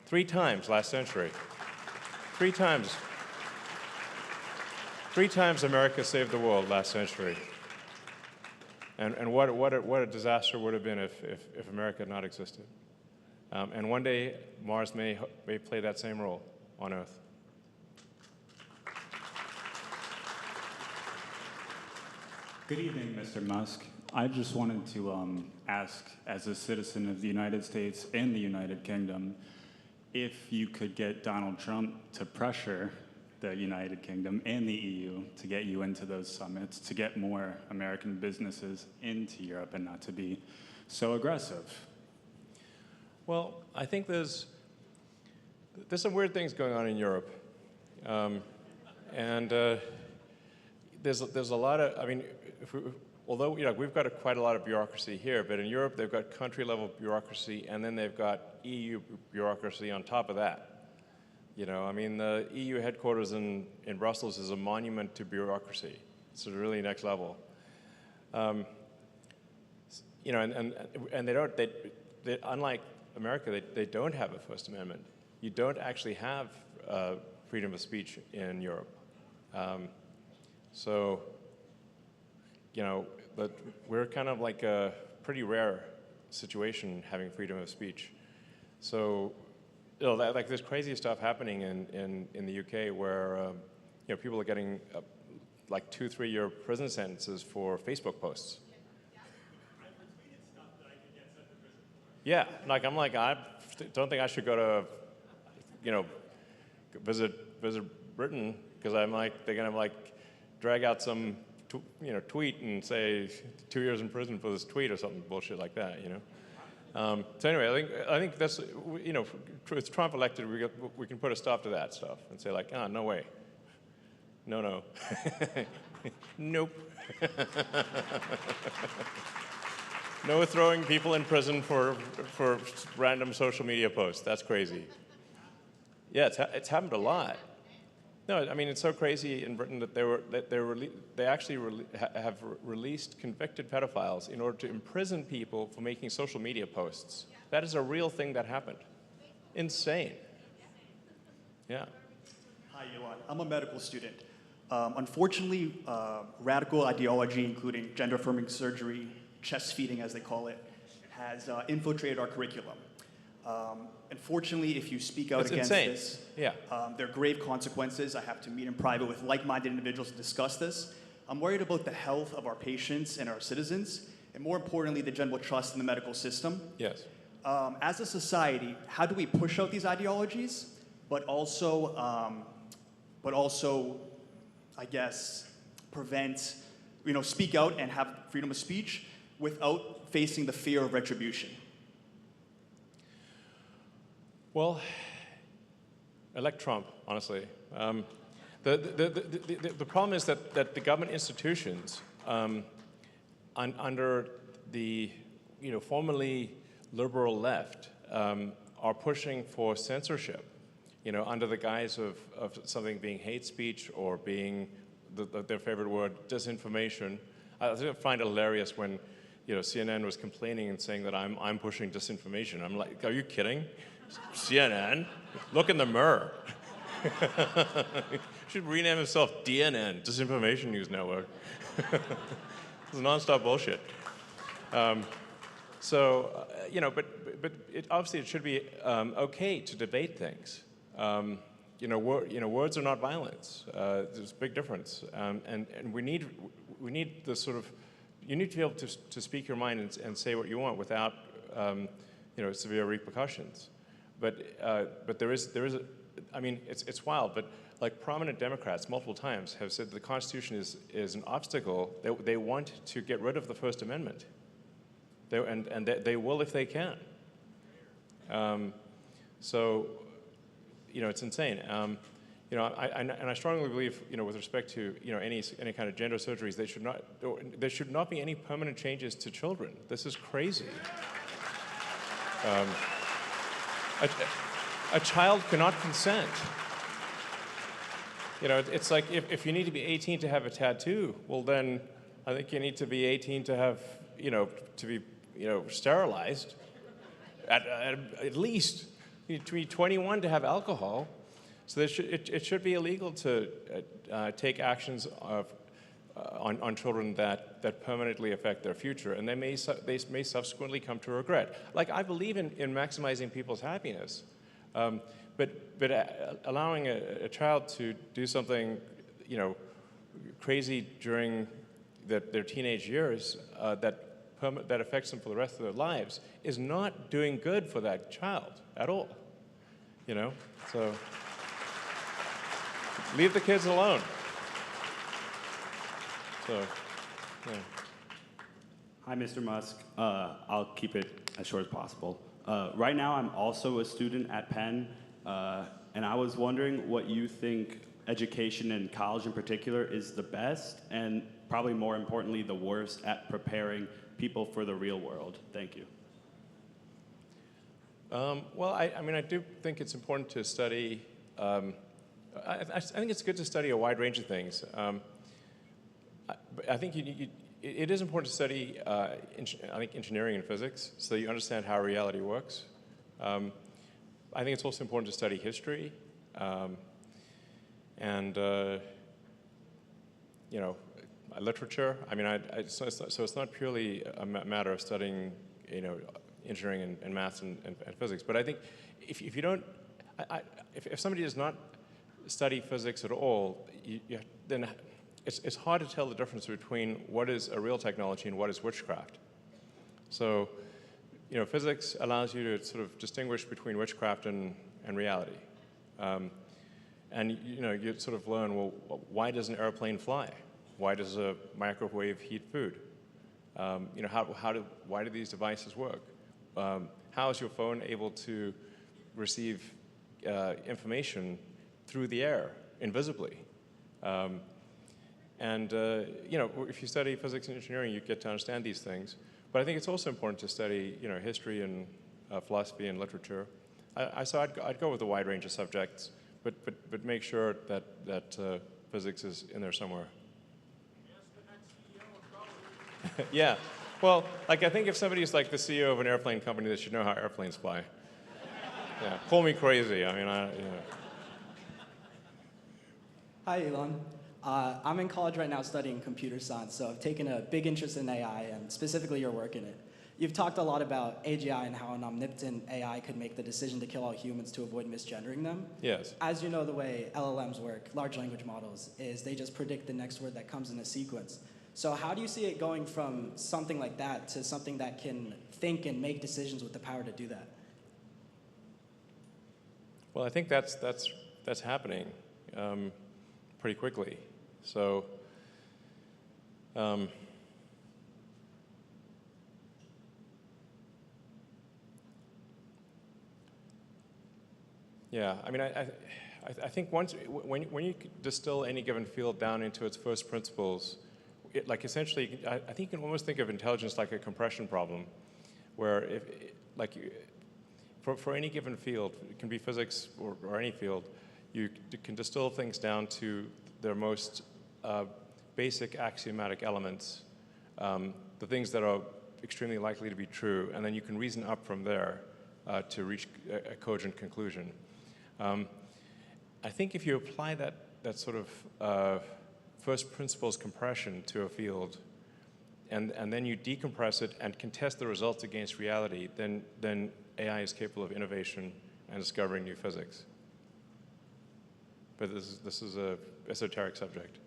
3 times last century. Three times. 3 times America saved the world last century. And what a disaster would have been if America had not existed. And one day, Mars may play that same role on Earth. Good evening, Mr. Musk. I just wanted to ask, as a citizen of the United States and the United Kingdom, if you could get Donald Trump to pressure the United Kingdom and the EU to get you into those summits, to get more American businesses into Europe and not to be so aggressive. Well, I think there's some weird things going on in Europe. There's a lot of, I mean, although we've got quite a lot of bureaucracy here, but in Europe they've got country-level bureaucracy, and then they've got EU bureaucracy on top of that. I mean, the EU headquarters in Brussels is a monument to bureaucracy. It's really next level. And they unlike America, they don't have a First Amendment. You don't actually have freedom of speech in Europe. But we're kind of like a pretty rare situation having freedom of speech. So, like there's crazy stuff happening in the UK where people are getting like 2-3 year prison sentences for Facebook posts. Yeah, I don't think I should go to, visit Britain because they're gonna drag out some, tweet and say 2 years in prison for this tweet or something bullshit like that, So anyway, I think that's, with Trump elected, we can put a stop to that stuff and say no way, no, nope. No throwing people in prison for random social media posts. That's crazy. Yeah, it's happened a lot. No, I mean it's so crazy in Britain that they actually have released convicted pedophiles in order to imprison people for making social media posts. That is a real thing that happened. Insane. Yeah. Hi, Elon. I'm a medical student. Unfortunately, radical ideology, including gender-affirming surgery, chest feeding, as they call it, has infiltrated our curriculum. Unfortunately, if you speak out against this, there are grave consequences. I have to meet in private with like-minded individuals to discuss this. I'm worried about the health of our patients and our citizens, and more importantly, the general trust in the medical system. Yes. As a society, how do we push out these ideologies, but also, I guess, prevent, speak out and have freedom of speech without facing the fear of retribution? Well, elect Trump, honestly. The problem is that the government institutions, under the formerly liberal left, are pushing for censorship, under the guise of something being hate speech or being their favorite word, disinformation. I find it hilarious when CNN was complaining and saying that I'm pushing disinformation. I'm like, are you kidding? CNN, look in the mirror. Should rename himself DNN, Disinformation News Network. It's nonstop bullshit. But obviously it should be okay to debate things. Words are not violence. There's a big difference, and we need the sort of, you need to be able to speak your mind and say what you want without severe repercussions. But there is I mean, it's wild, but like prominent Democrats multiple times have said the Constitution is an obstacle. They want to get rid of the First Amendment. They will if they can. It's insane. I strongly believe, with respect to any kind of gender surgeries, there should not be any permanent changes to children. This is crazy. A child cannot consent. It's like if you need to be 18 to have a tattoo, well then I think you need to be 18 to have, to be, sterilized. At least you need to be 21 to have alcohol. So it should be illegal to take actions on children that permanently affect their future, and they may subsequently come to regret. Like, I believe in maximizing people's happiness, but allowing a child to do something, crazy during their teenage years that affects them for the rest of their lives is not doing good for that child at all. So leave the kids alone. So, yeah. Hi, Mr. Musk. I'll keep it as short as possible. Right now, I'm also a student at Penn, and I was wondering what you think education in college in particular is the best, and probably more importantly, the worst at preparing people for the real world. Thank you. Well, I do think it's important to study. I think it's good to study a wide range of things. I think it is important to study, I think, engineering and physics, so that you understand how reality works. I think it's also important to study history, and literature. So it's not purely a matter of studying, engineering and maths and physics. But I think if you don't, if somebody does not study physics at all, then it's hard to tell the difference between what is a real technology and what is witchcraft. So, physics allows you to sort of distinguish between witchcraft and reality. And you sort of learn, well, why does an airplane fly? Why does a microwave heat food? Why do these devices work? How is your phone able to receive information through the air, invisibly? If you study physics and engineering, you get to understand these things. But I think it's also important to study, history and philosophy and literature. So I'd go with a wide range of subjects, but make sure that physics is in there somewhere. Yeah. Well, I think if somebody's like the CEO of an airplane company, they should know how airplanes fly. Yeah. Call me crazy. Hi, Elon. I'm in college right now studying computer science, so I've taken a big interest in AI and specifically your work in it. You've talked a lot about AGI and how an omnipotent AI could make the decision to kill all humans to avoid misgendering them. Yes. As you know, the way LLMs work, large language models, is they just predict the next word that comes in a sequence. So how do you see it going from something like that to something that can think and make decisions with the power to do that? Well, I think that's happening pretty quickly. So, yeah, I think when you distill any given field down into its first principles, essentially, I think you can almost think of intelligence like a compression problem, where for any given field, it can be physics or any field, you can distill things down to their most basic axiomatic elements, the things that are extremely likely to be true, and then you can reason up from there to reach a cogent conclusion. I think if you apply that sort of first principles compression to a field, and then you decompress it and can test the results against reality, then AI is capable of innovation and discovering new physics. But this is a esoteric subject.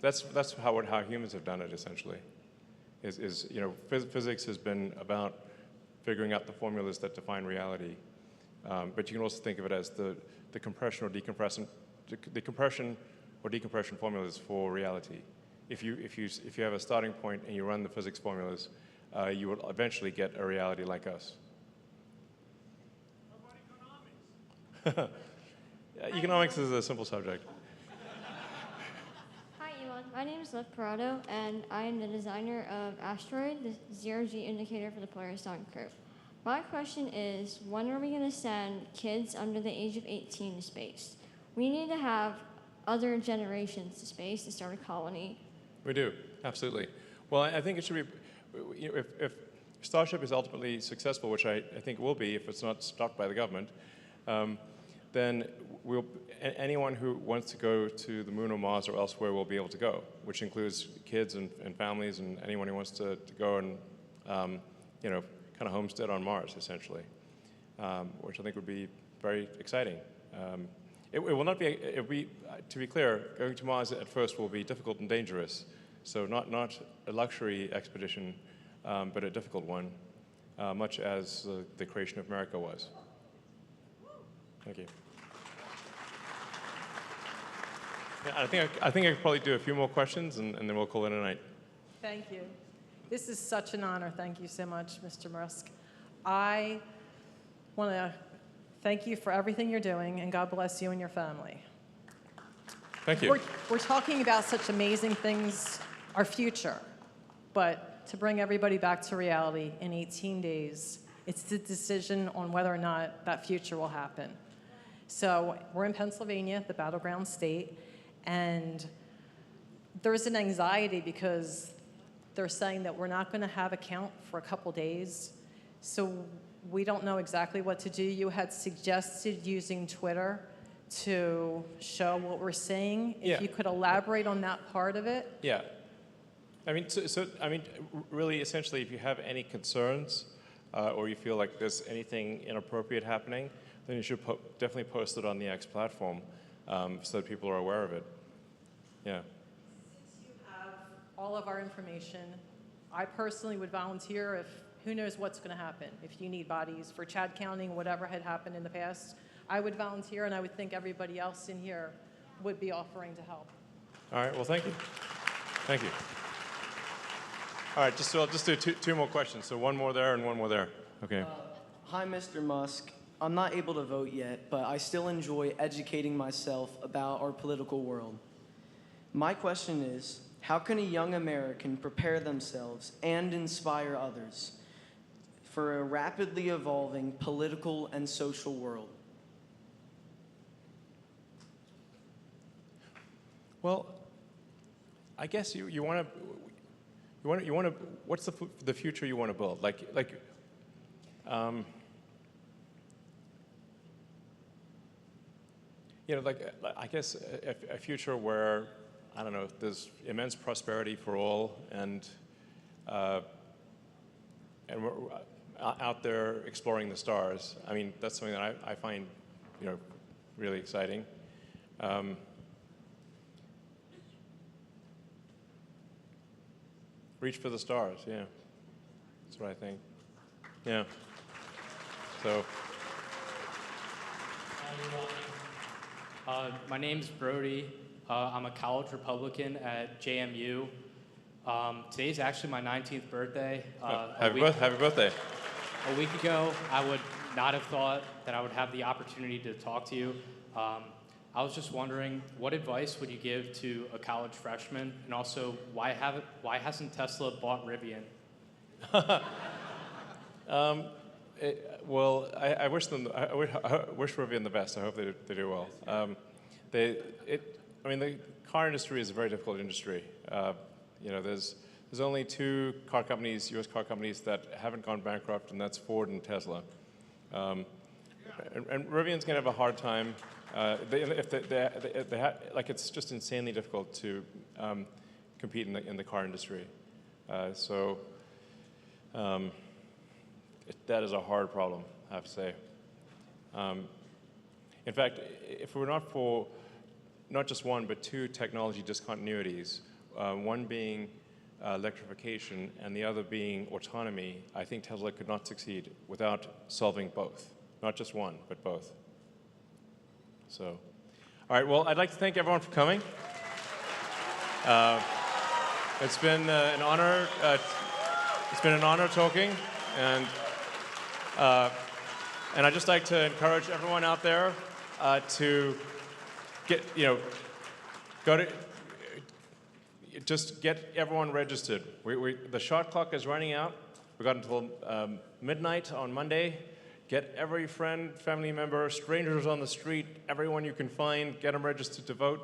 That's how humans have done it, essentially. Physics has been about figuring out the formulas that define reality. But you can also think of it as the compression or decompression, the compression or decompression formulas for reality. If you have a starting point and you run the physics formulas, you will eventually get a reality like us. Economics is a simple subject. Hi, Elon. My name is Lev Parado, and I am the designer of Asteroid, the zero-G indicator for the Polaris Dawn crew. My question is, when are we going to send kids under the age of 18 to space? We need to have other generations to space to start a colony. We do, absolutely. Well, I think it should be, if Starship is ultimately successful, which I think it will be if it's not stopped by the government, then anyone who wants to go to the moon or Mars or elsewhere will be able to go, which includes kids and families and anyone who wants to go and kind of homestead on Mars, essentially, which I think would be very exciting. It will not be, to be clear, going to Mars at first will be difficult and dangerous. So not a luxury expedition, but a difficult one, much as the creation of America was. Thank you. Yeah, I think I could probably do a few more questions, and then we'll call it a night. Thank you. This is such an honor. Thank you so much, Mr. Musk. I want to thank you for everything you're doing, and God bless you and your family. Thank you. We're talking about such amazing things, our future, but to bring everybody back to reality in 18 days, it's the decision on whether or not that future will happen. So we're in Pennsylvania, the battleground state, and there's an anxiety because they're saying that we're not going to have a count for a couple days. So we don't know exactly what to do. You had suggested using Twitter to show what we're seeing. If you could elaborate on that part of it. Yeah. I mean, really, essentially, if you have any concerns or you feel like there's anything inappropriate happening, then you should definitely post it on the X platform so that people are aware of it. Yeah. Since you have all of our information, I personally would volunteer if, who knows what's going to happen. If you need bodies for Chad counting, whatever had happened in the past, I would volunteer, and I would think everybody else in here would be offering to help. All right, well, thank you. Thank you. All right, I'll just do two more questions. So one more there and one more there. Okay. Hi, Mr. Musk. I'm not able to vote yet, but I still enjoy educating myself about our political world. My question is, how can a young American prepare themselves and inspire others for a rapidly evolving political and social world? Well, I guess you want to what's the future you want to build? I guess a future where, I don't know, there's immense prosperity for all, and we're out there exploring the stars. I mean, that's something that I find, really exciting. Reach for the stars, yeah. That's what I think. Yeah. So. My name's Brody. I'm a college Republican at JMU. Today's actually my 19th birthday. Happy birthday. A week ago, I would not have thought that I would have the opportunity to talk to you. I was just wondering, what advice would you give to a college freshman, and also why hasn't Tesla bought Rivian? Well, I wish Rivian the best. I hope they do well. The car industry is a very difficult industry. There's only two car companies, U.S. car companies, that haven't gone bankrupt, and that's Ford and Tesla. And Rivian's going to have a hard time. It's just insanely difficult to compete in the car industry. That is a hard problem, I have to say. In fact, if it were not for not just one, but two technology discontinuities, one being electrification and the other being autonomy, I think Tesla could not succeed without solving both. Not just one, but both. So, all right, well, I'd like to thank everyone for coming. It's been an honor. It's been an honor talking, and I'd just like to encourage everyone out there to just get everyone registered. The shot clock is running out. We've got until midnight on Monday. Get every friend, family member, strangers on the street, everyone you can find, get them registered to vote.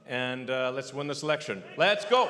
And let's win this election. Let's go.